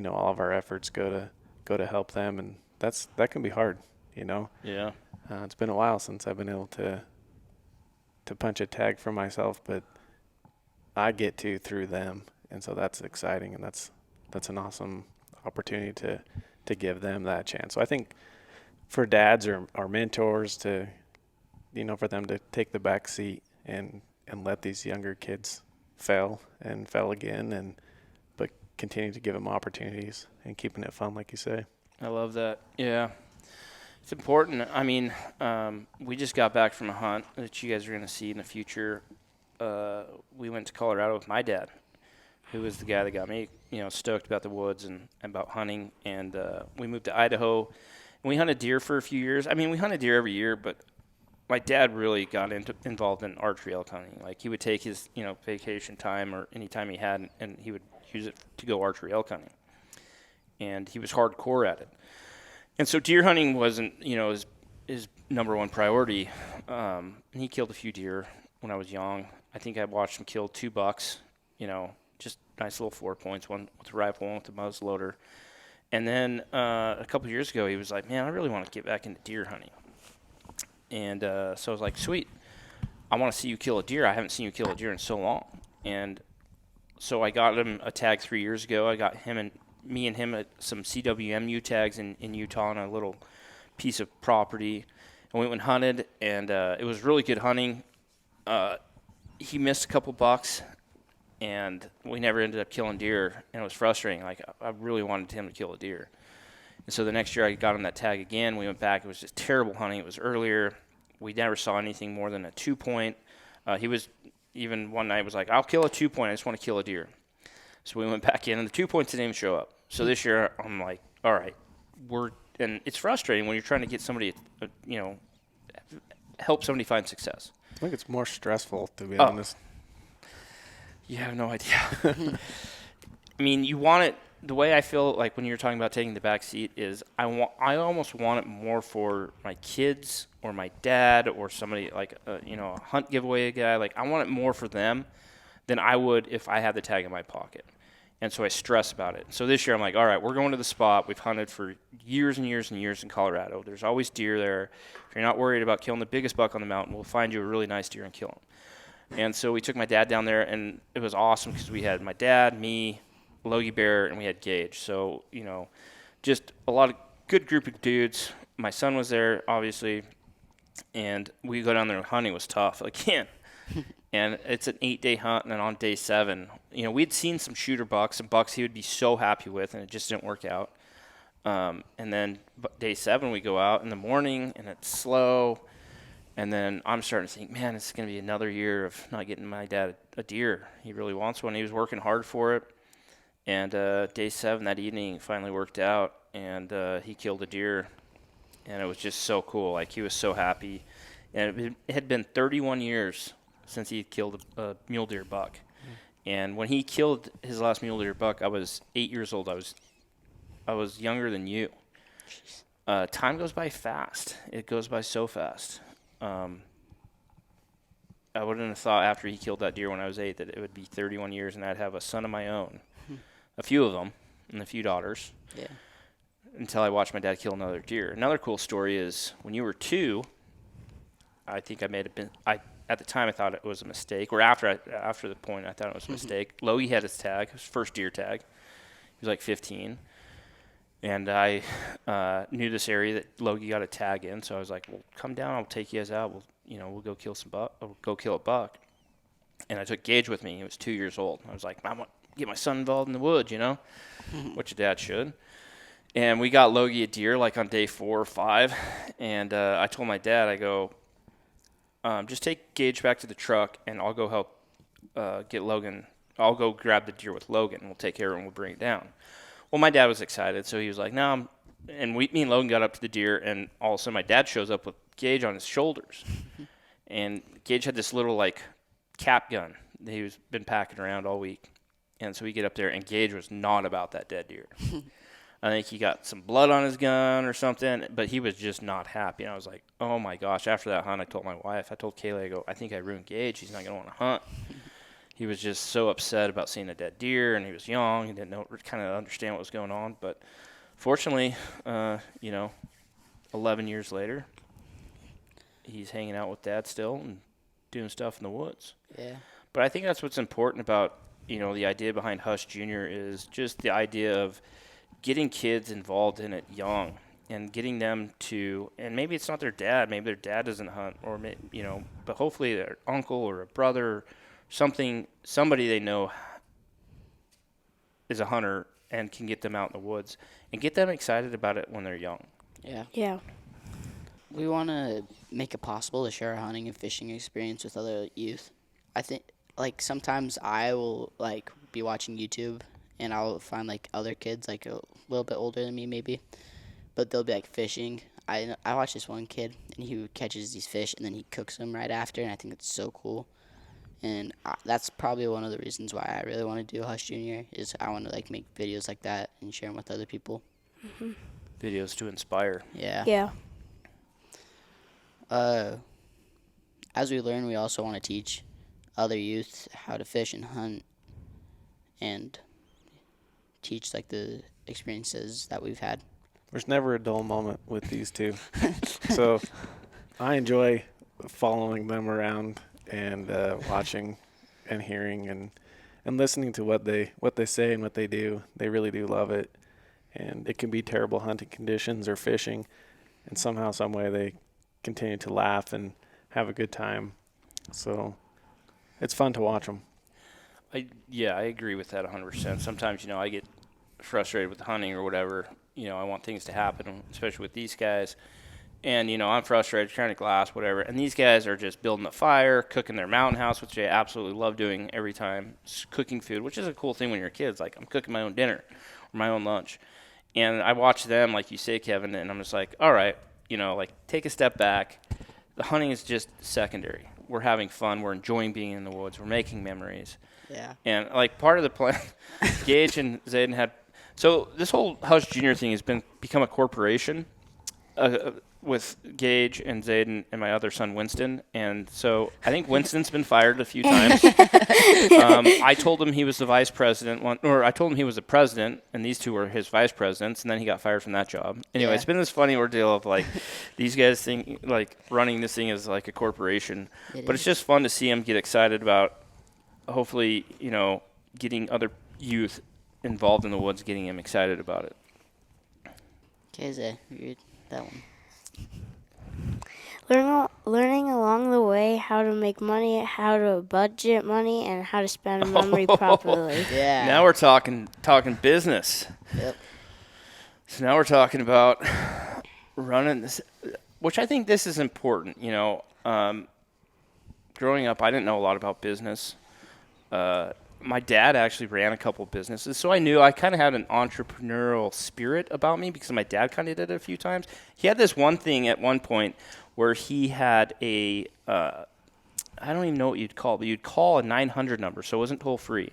all of our efforts go to help them, and that can be hard. Yeah. It's been a while since I've been able to punch a tag for myself, but I get to through them, and so that's exciting, and that's an awesome opportunity to give them that chance. So I think for dads or mentors to for them to take the back seat and let these younger kids fail again, but continue to give them opportunities and keeping it fun, like you say. I love that. Yeah. It's important. I mean, we just got back from a hunt that you guys are going to see in the future. We went to Colorado with my dad, who was the guy that got me, stoked about the woods and about hunting. And we moved to Idaho, and we hunted deer for a few years. I mean, we hunted deer every year, but my dad really got involved in archery elk hunting. Like, he would take his, vacation time or any time he had, and he would use it to go archery elk hunting. And he was hardcore at it. And so deer hunting wasn't, his number one priority. And he killed a few deer when I was young. I think I watched him kill 2 bucks, just nice little 4 points, one with a rifle, one with a muzzleloader. And then a couple of years ago, he was like, man, I really want to get back into deer hunting. And so I was like, sweet, I want to see you kill a deer. I haven't seen you kill a deer in so long. And so I got him a tag 3 years ago. I got me and him at some CWMU tags in Utah on a little piece of property. And we went and hunted, and it was really good hunting. He missed a couple bucks, and we never ended up killing deer, and it was frustrating. Like, I really wanted him to kill a deer. And so the next year I got him that tag again. We went back. It was just terrible hunting. It was earlier. We never saw anything more than a 2-point. He was even one night was like, I'll kill a 2-point. I just want to kill a deer. So we went back in, and the 2 points didn't even show up. So this year I'm like, all right, and it's frustrating when you're trying to get somebody, help somebody find success. I think it's more stressful, to be honest. You have no idea. I mean, you want it. The way I feel like when you're talking about taking the back seat is I almost want it more for my kids or my dad or somebody like a hunt giveaway guy. Like, I want it more for them than I would if I had the tag in my pocket. And so I stress about it. So this year I'm like, all right, we're going to the spot. We've hunted for years and years and years in Colorado. There's always deer there. If you're not worried about killing the biggest buck on the mountain, we'll find you a really nice deer and kill him. And so we took my dad down there, and it was awesome because we had my dad, me, Logie Bear, and we had Gage. So, just a lot of good group of dudes. My son was there, obviously, and we go down there. Hunting was tough again. And it's an 8-day hunt, and then on day 7, we'd seen some shooter bucks, and bucks he would be so happy with, and it just didn't work out. And then day 7, we go out in the morning, and it's slow. And then I'm starting to think, man, it's going to be another year of not getting my dad a deer. He really wants one. He was working hard for it. And day 7, that evening, finally worked out, and he killed a deer. And it was just so cool. Like, he was so happy. And it had been 31 years since he killed a mule deer buck. And when he killed his last mule deer buck, I was 8 years old. I was younger than you. Time goes by fast. It goes by so fast. I wouldn't have thought after he killed that deer when I was 8 that it would be 31 years and I'd have a son of my own. A few of them and a few daughters. Yeah. Until I watched my dad kill another deer. Another cool story is when you were 2, I think at the time I thought it was a mistake, or after the point I thought it was a mistake. Logie had his tag, his first deer tag. He was like 15. And I knew this area that Logie got a tag in, so I was like, well, come down, I'll take you guys out. We'll go kill we'll go kill a buck. And I took Gage with me. He was 2 years old. I was like, I want to get my son involved in the woods, which your dad should. And we got Logie a deer like on day 4 or 5. And I told my dad, I go, just take Gage back to the truck, and I'll go help get Logan. I'll go grab the deer with Logan, and we'll take care of it, and we'll bring it down. Well, my dad was excited, so he was like, no. And me and Logan got up to the deer, and all of a sudden my dad shows up with Gage on his shoulders. And Gage had this little, cap gun that he's been packing around all week. And so we get up there, and Gage was not about that dead deer. I think he got some blood on his gun or something, but he was just not happy. And I was like, oh, my gosh. After that hunt, I told my wife, I told Kayla, I think I ruined Gage. He's not going to want to hunt. He was just so upset about seeing a dead deer, and he was young. He didn't kind of understand what was going on. But fortunately, 11 years later, he's hanging out with Dad still and doing stuff in the woods. Yeah. But I think that's what's important about, the idea behind Hush Jr. is just the idea of getting kids involved in it young and getting them to, and maybe it's not their dad. Maybe their dad doesn't hunt, or, but hopefully their uncle or a brother, somebody they know is a hunter and can get them out in the woods and get them excited about it when they're young. Yeah. Yeah. We want to make it possible to share our hunting and fishing experience with other youth. I think, sometimes I will, be watching YouTube, and I'll find, other kids, a little bit older than me maybe, but they'll be, fishing. I watch this one kid, and he catches these fish, and then he cooks them right after, and I think it's so cool. And that's probably one of the reasons why I really want to do Hush Jr. is I want to, make videos like that and share them with other people. Mm-hmm. Videos to inspire. Yeah. Yeah. As we learn, we also want to teach other youth how to fish and hunt and teach, the experiences that we've had. There's never a dull moment with these two. So I enjoy following them around and watching and hearing and listening to what they say and what they do. They really do love it. And it can be terrible hunting conditions or fishing, and somehow, some way they continue to laugh and have a good time. So it's fun to watch them. I agree with that 100%. Sometimes, I get frustrated with hunting or whatever. I want things to happen, especially with these guys. And, I'm frustrated, trying to glass, whatever. And these guys are just building a fire, cooking their mountain house, which I absolutely love doing every time, cooking food, which is a cool thing when you're kids. I'm cooking my own dinner or my own lunch. And I watch them, like you say, Kevin, and I'm just like, all right, take a step back. The hunting is just secondary. We're having fun. We're enjoying being in the woods. We're making memories. Yeah. And, part of the plan, Gage and Zayden had – so this whole Hush Jr. thing has become a corporation with Gage and Zayden and my other son, Winston. And so I think Winston's been fired a few times. I told him he was the vice president, I told him he was the president, and these two were his vice presidents, and then he got fired from that job. Anyway, It's been this funny ordeal of, these guys think, running this thing as, a corporation. It's just fun to see them get excited about, hopefully, getting other youth involved in the woods, getting him excited about it. Okay, Zay, read that one. Learning along the way how to make money, how to budget money, and how to spend money properly. Yeah. Now we're talking business. Yep. So now we're talking about running this, which I think this is important. You know, growing up, I didn't know a lot about business. My dad actually ran a couple businesses, so I knew I kind of had an entrepreneurial spirit about me because my dad kind of did it a few times. He had this one thing at one point where he had a, I don't even know what you'd call it, but you'd call a 900 number, so it wasn't toll free.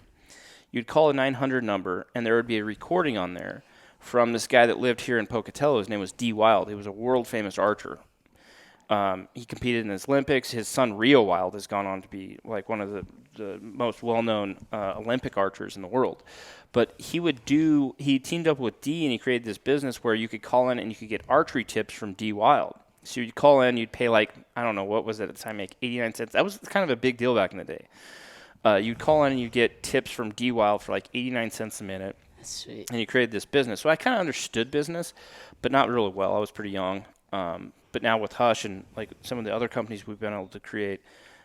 You'd call a 900 number, and there would be a recording on there from this guy that lived here in Pocatello. His name was D. Wild. He was a world-famous archer. He competed in the Olympics. His son, Rio Wild, has gone on to be like one of the most well-known Olympic archers in the world. But he teamed up with D, and he created this business where you could call in and you could get archery tips from D. Wild. So you'd call in, you'd pay like, I don't know, what was it at the time, like 89 cents. That was kind of a big deal back in the day. You'd call in and you'd get tips from D. Wild for like 89 cents a minute. That's sweet. And you created this business. So I kind of understood business, but not really well. I was pretty young. But now with Hush and like some of the other companies we've been able to create,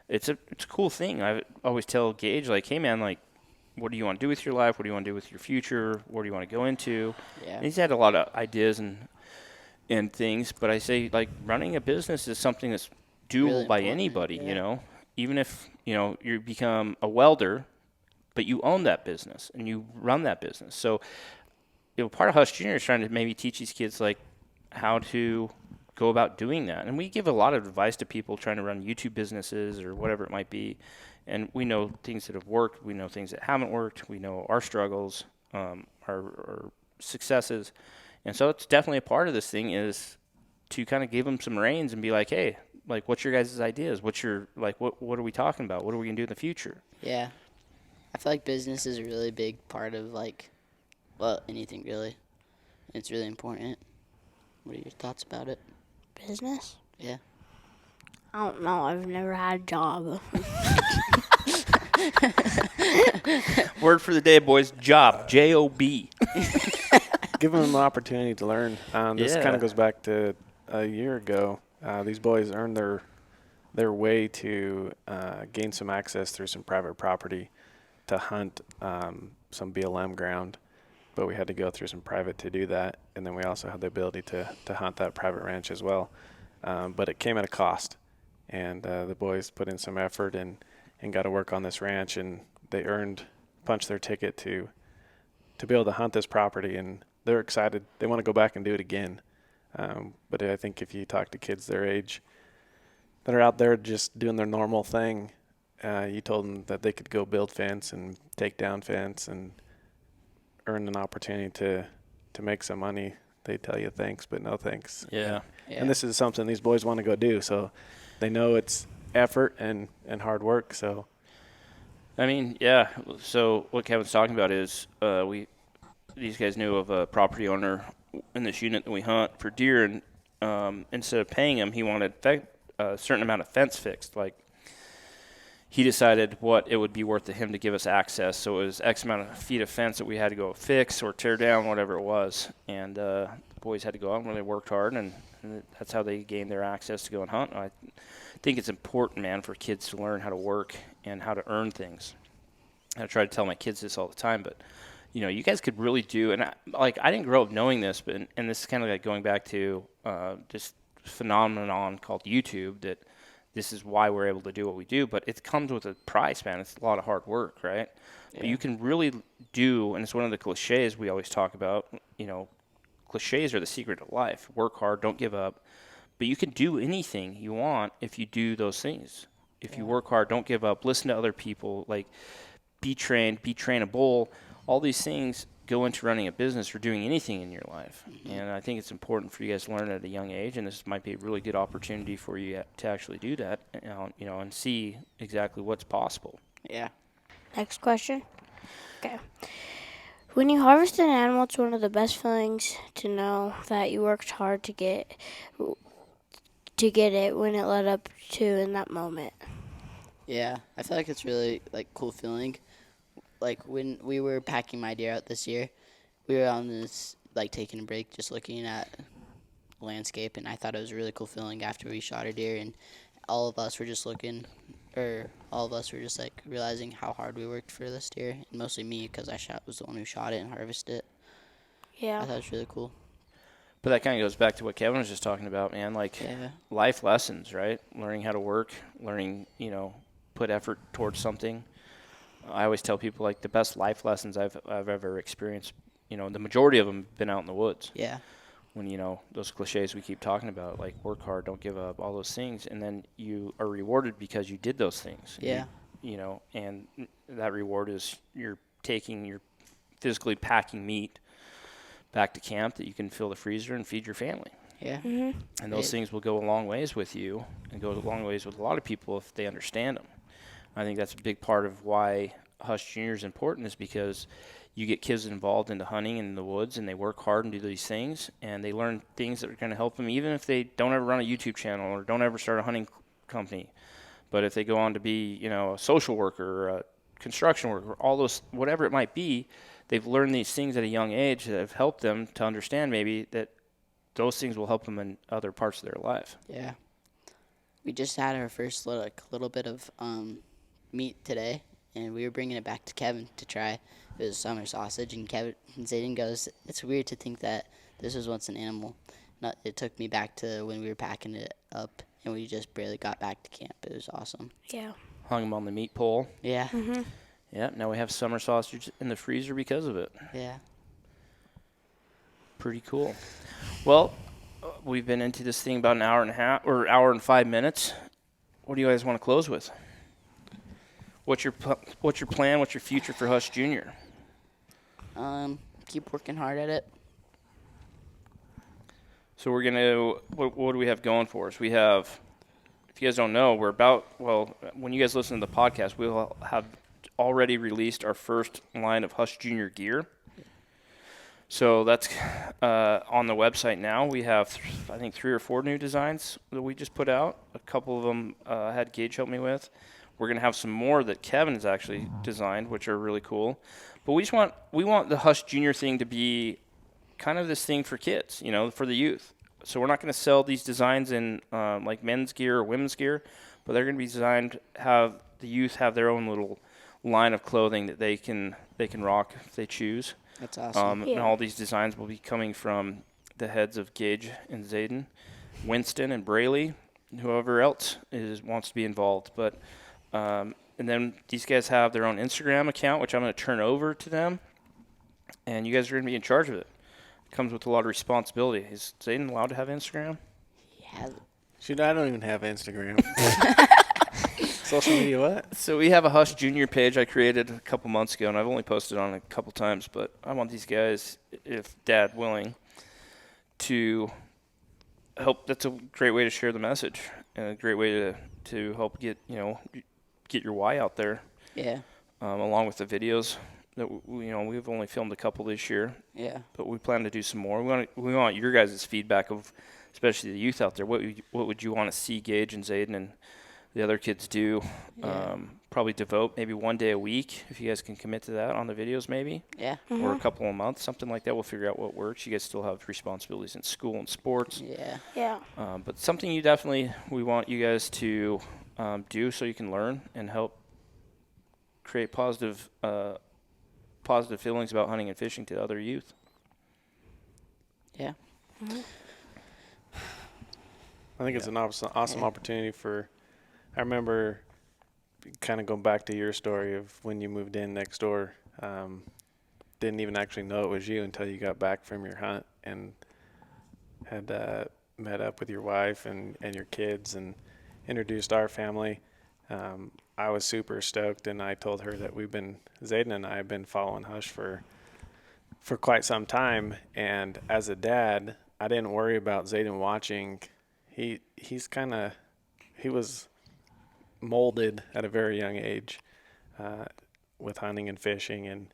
it's a cool thing. I always tell Gage, like, hey man, like, what do you want to do with your life? What do you want to do with your future? Where do you want to go into? Yeah. And he's had a lot of ideas and things, but I say, like, running a business is something that's doable Really by important, anybody, yeah. you know? Even if, you know, you become a welder, but you own that business and you run that business. So, you know, part of Hush Junior is trying to maybe teach these kids, like, how to go about doing that. And we give a lot of advice to people trying to run YouTube businesses or whatever it might be. And we know things that have worked. We know things that haven't worked. We know our struggles, our successes. And so it's definitely a part of this thing is to kind of give them some reins and be like, hey, like, what's your guys' ideas? What's your, like, what are we talking about? What are we going to do in the future? Yeah. I feel like business is a really big part of, like, well, anything really. It's really important. What are your thoughts about it? Business? Yeah. I don't know. I've never had a job. Word for the day, boys. Job. J-O-B. Give them an opportunity to learn. This Yeah. kind of goes back to a year ago. These boys earned their way to gain some access through some private property to hunt some BLM ground, but we had to go through some private to do that, and then we also had the ability to hunt that private ranch as well. But it came at a cost, and the boys put in some effort and got to work on this ranch, and they punched their ticket to be able to hunt this property, and they're excited. They want to go back and do it again. But I think if you talk to kids their age that are out there just doing their normal thing, you told them that they could go build fence and take down fence and earn an opportunity to make some money, they tell you thanks, but no thanks. Yeah. And this is something these boys want to go do, so they know it's effort and hard work. So, I mean, yeah. So what Kevin's talking about is these guys knew of a property owner in this unit that we hunt for deer, and instead of paying him, he wanted a certain amount of fence fixed. Like, he decided what it would be worth to him to give us access. So it was X amount of feet of fence that we had to go fix or tear down, whatever it was. And the boys had to go out and really worked hard, and that's how they gained their access to go and hunt. I think it's important, man, for kids to learn how to work and how to earn things. I try to tell my kids this all the time, but, you know, you guys could really do, and I didn't grow up knowing this, but and this is kind of like going back to this phenomenon called YouTube, that this is why we're able to do what we do, but it comes with a price, man. It's a lot of hard work, right? Yeah. But you can really do, and it's one of the cliches we always talk about, you know, cliches are the secret of life. Work hard, don't give up. But you can do anything you want if you do those things. If you work hard, don't give up, listen to other people, like, be trained, be trainable. All these things go into running a business or doing anything in your life. Mm-hmm. And I think it's important for you guys to learn at a young age, and this might be a really good opportunity for you to actually do that, you know, and see exactly what's possible. Yeah. Next question. Okay. When you harvest an animal, it's one of the best feelings to know that you worked hard to get it when it led up to in that moment. Yeah, I feel like it's really, like, cool feeling. like when we were packing my deer out this year, we were on this like taking a break, just looking at landscape, and I thought it was a really cool feeling after we shot a deer, and all of us were just like realizing how hard we worked for this deer, and mostly me because was the one who shot it and harvested it. I Yeah. thought it was really cool. But that kind of goes back to what Kevin was just talking about, man. Like life lessons, right? Learning how to work, learning, put effort towards something. I always tell people like the best life lessons I've ever experienced, the majority of them have been out in the woods. Yeah. When, those cliches we keep talking about, like work hard, don't give up, all those things. And then you are rewarded because you did those things. Yeah. And that reward is you're physically packing meat back to camp that you can fill the freezer and feed your family. Yeah. Mm-hmm. And those things will go a long ways with you and go a long ways with a lot of people if they understand them. I think that's a big part of why Hush Junior is important, is because you get kids involved into hunting in the woods, and they work hard and do these things, and they learn things that are going to help them, even if they don't ever run a YouTube channel or don't ever start a hunting company. But if they go on to be, a social worker or a construction worker, all those, whatever it might be, they've learned these things at a young age that have helped them to understand maybe that those things will help them in other parts of their life. Yeah. We just had our first little bit of meat today, and we were bringing it back to Kevin to try. It was summer sausage, and Zayden goes, "It's weird to think that this was once an animal." It took me back to when we were packing it up, and we just barely got back to camp. It was awesome. Yeah. Hung them on the meat pole. Yeah. Mm-hmm. Yeah, now we have summer sausage in the freezer because of it. Yeah. Pretty cool. Well, we've been into this thing about an hour and a half, or hour and 5 minutes. What do you guys want to close with? What's your plan? What's your future for Hush Junior? Keep working hard at it. So we're gonna. What do we have going for us? We have. If you guys don't know, when you guys listen to the podcast, we'll have already released our first line of Hush Junior gear. So that's on the website now. We have, I think, 3 or 4 new designs that we just put out. A couple of them had Gage help me with. We're going to have some more that Kevin has actually designed, which are really cool. But we want the Hush Junior thing to be kind of this thing for kids, for the youth. So we're not going to sell these designs in like men's gear or women's gear, but they're going to be designed have the youth have their own little line of clothing that they can rock if they choose. That's awesome. And all these designs will be coming from the heads of Gage and Zayden, Winston and Braley, whoever else wants to be involved. But and then these guys have their own Instagram account, which I'm going to turn over to them, and you guys are going to be in charge of it. It comes with a lot of responsibility. Is Zayden allowed to have Instagram? Yeah. Shoot, I don't even have Instagram. Social media what? So we have a Hush Junior page I created a couple months ago, and I've only posted on it a couple times, but I want these guys, if Dad willing, to help. That's a great way to share the message, and a great way to help get your why out there. Yeah. Along with the videos that we've only filmed a couple this year. Yeah. But we plan to do some more. We want your guys' feedback of, especially the youth out there. What would you want to see Gage and Zayden and the other kids do? Yeah. Probably devote maybe 1 day a week, if you guys can commit to that on the videos maybe. Yeah. Mm-hmm. Or a couple a month, something like that. We'll figure out what works. You guys still have responsibilities in school and sports. Yeah. Yeah. But something we want you guys to do so you can learn and help create positive feelings about hunting and fishing to other youth. Yeah. Mm-hmm. I think it's an awesome opportunity for. I remember kind of going back to your story of when you moved in next door. Didn't even actually know it was you until you got back from your hunt and had met up with your wife and your kids and introduced our family. I was super stoked, and I told her that Zayden and I have been following Hush for quite some time. And as a dad, I didn't worry about Zayden watching. He was molded at a very young age with hunting and fishing, and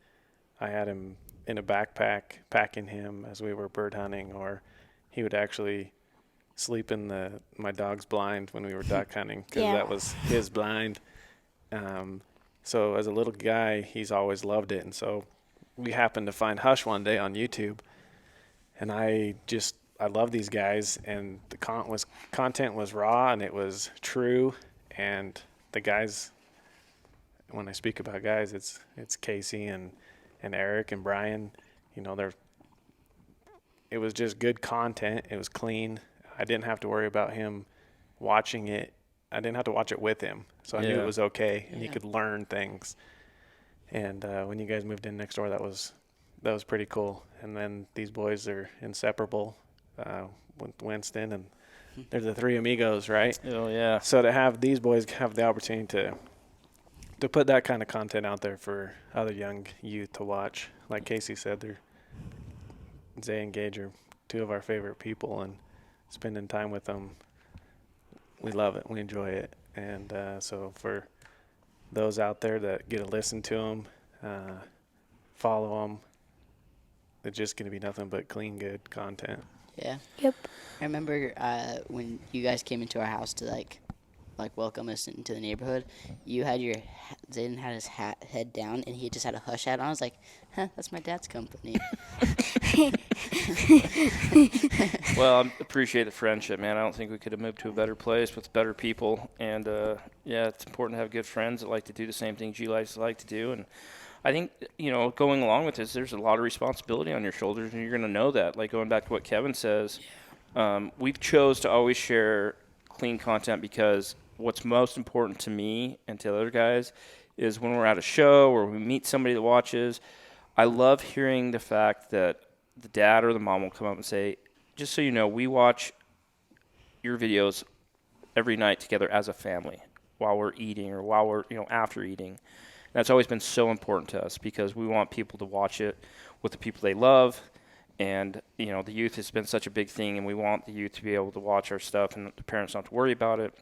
I had him in a backpack packing him as we were bird hunting, or he would actually sleep in my dog's blind when we were duck hunting because that was his blind. So as a little guy, he's always loved it. And so we happened to find Hush one day on YouTube, and I love these guys, and the content was raw and it was true. And the guys, when I speak about guys, it's Casey and Eric and Brian. You know, it was just good content. It was clean. I didn't have to worry about him watching it. I didn't have to watch it with him, so I knew it was okay, and he could learn things. And when you guys moved in next door, that was pretty cool. And then these boys are inseparable with Winston, and they're the three amigos, right? Oh yeah. So to have these boys have the opportunity to put that kind of content out there for other young youth to watch, like Casey said, Zay and Gage are two of our favorite people, and spending time with them, we love it. We enjoy it. And so for those out there that get to listen to them, follow them, it's just going to be nothing but clean, good content. Yeah. Yep. I remember when you guys came into our house to like welcome us into the neighborhood. You had Zayden had his head down, and he just had a Hush hat on. I was like, huh, that's my dad's company. Well, I appreciate the friendship, man. I don't think we could have moved to a better place with better people. And, yeah, it's important to have good friends that like to do the same things you like to do. And I think, you know, going along with this, there's a lot of responsibility on your shoulders, and you're going to know that. Like going back to what Kevin says, we've chose to always share clean content because what's most important to me and to other guys is when we're at a show or we meet somebody that watches, I love hearing the fact that the dad or the mom will come up and say, just so you know, we watch your videos every night together as a family while we're eating or while we're, you know, after eating. That's always been so important to us because we want people to watch it with the people they love. And, you know, the youth has been such a big thing, and we want the youth to be able to watch our stuff and the parents not have to worry about it.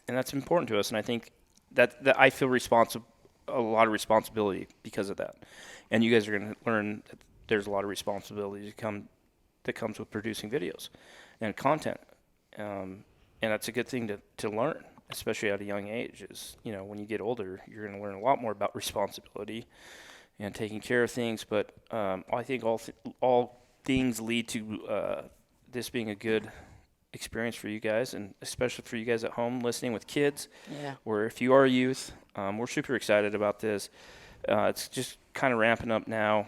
And that's important to us. And I think that I feel a lot of responsibility because of that. And you guys are going to learn that there's a lot of responsibility that comes with producing videos and content. And that's a good thing to learn, especially at a young age, is, you know, when you get older, you're going to learn a lot more about responsibility and taking care of things. But I think all things lead to this being a good experience for you guys, and especially for you guys at home listening with kids. Yeah. Or if you are a youth, we're super excited about this. It's just kind of ramping up now,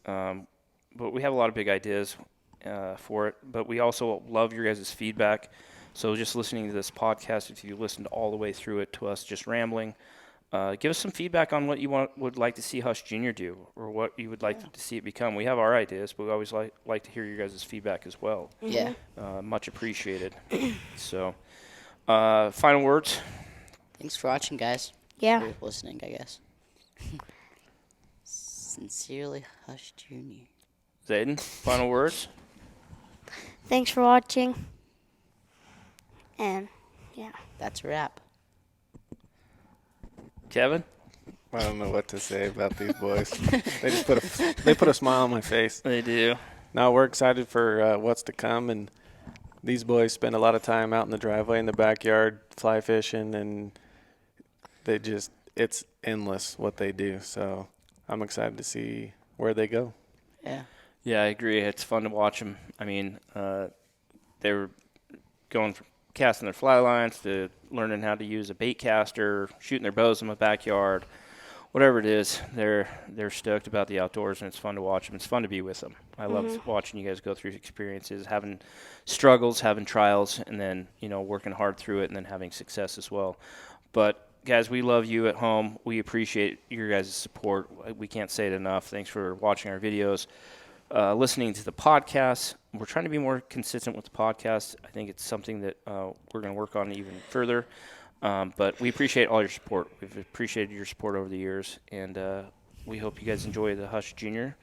but we have a lot of big ideas for it. But we also love your guys' feedback. So just listening to this podcast, if you listened all the way through it to us just rambling, give us some feedback on what you would like to see Hush Jr. do, or what you would like to see it become. We have our ideas, but we always like to hear your guys' feedback as well. Yeah. Much appreciated. So, final words. Thanks for watching, guys. Yeah. For listening, I guess. Sincerely, Hush Jr. Zayden, final words. Thanks for watching. And, yeah. That's a wrap. Kevin? I don't know what to say about these boys. They just put a smile on my face. They do. No, we're excited for what's to come, and these boys spend a lot of time out in the driveway in the backyard fly fishing, and it's endless what they do. So I'm excited to see where they go. Yeah. Yeah, I agree. It's fun to watch them. I mean, they were going from casting their fly lines to learning how to use a bait caster, shooting their bows in the backyard, whatever it is. They're stoked about the outdoors, and it's fun to watch them. It's fun to be with them. I love watching you guys go through experiences, having struggles, having trials, and then, you know, working hard through it and then having success as well. But guys, we love you at home. We appreciate your guys' support. We can't say it enough. Thanks for watching our videos. Listening to the podcast. We're trying to be more consistent with the podcast. I think it's something that we're going to work on even further. But we appreciate all your support. We've appreciated your support over the years, and we hope you guys enjoy the Hush Junior.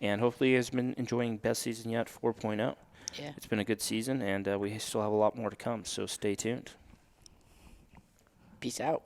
And hopefully you guys have been enjoying Best Season Yet 4.0. Yeah. It's been a good season, and we still have a lot more to come, so stay tuned. Peace out.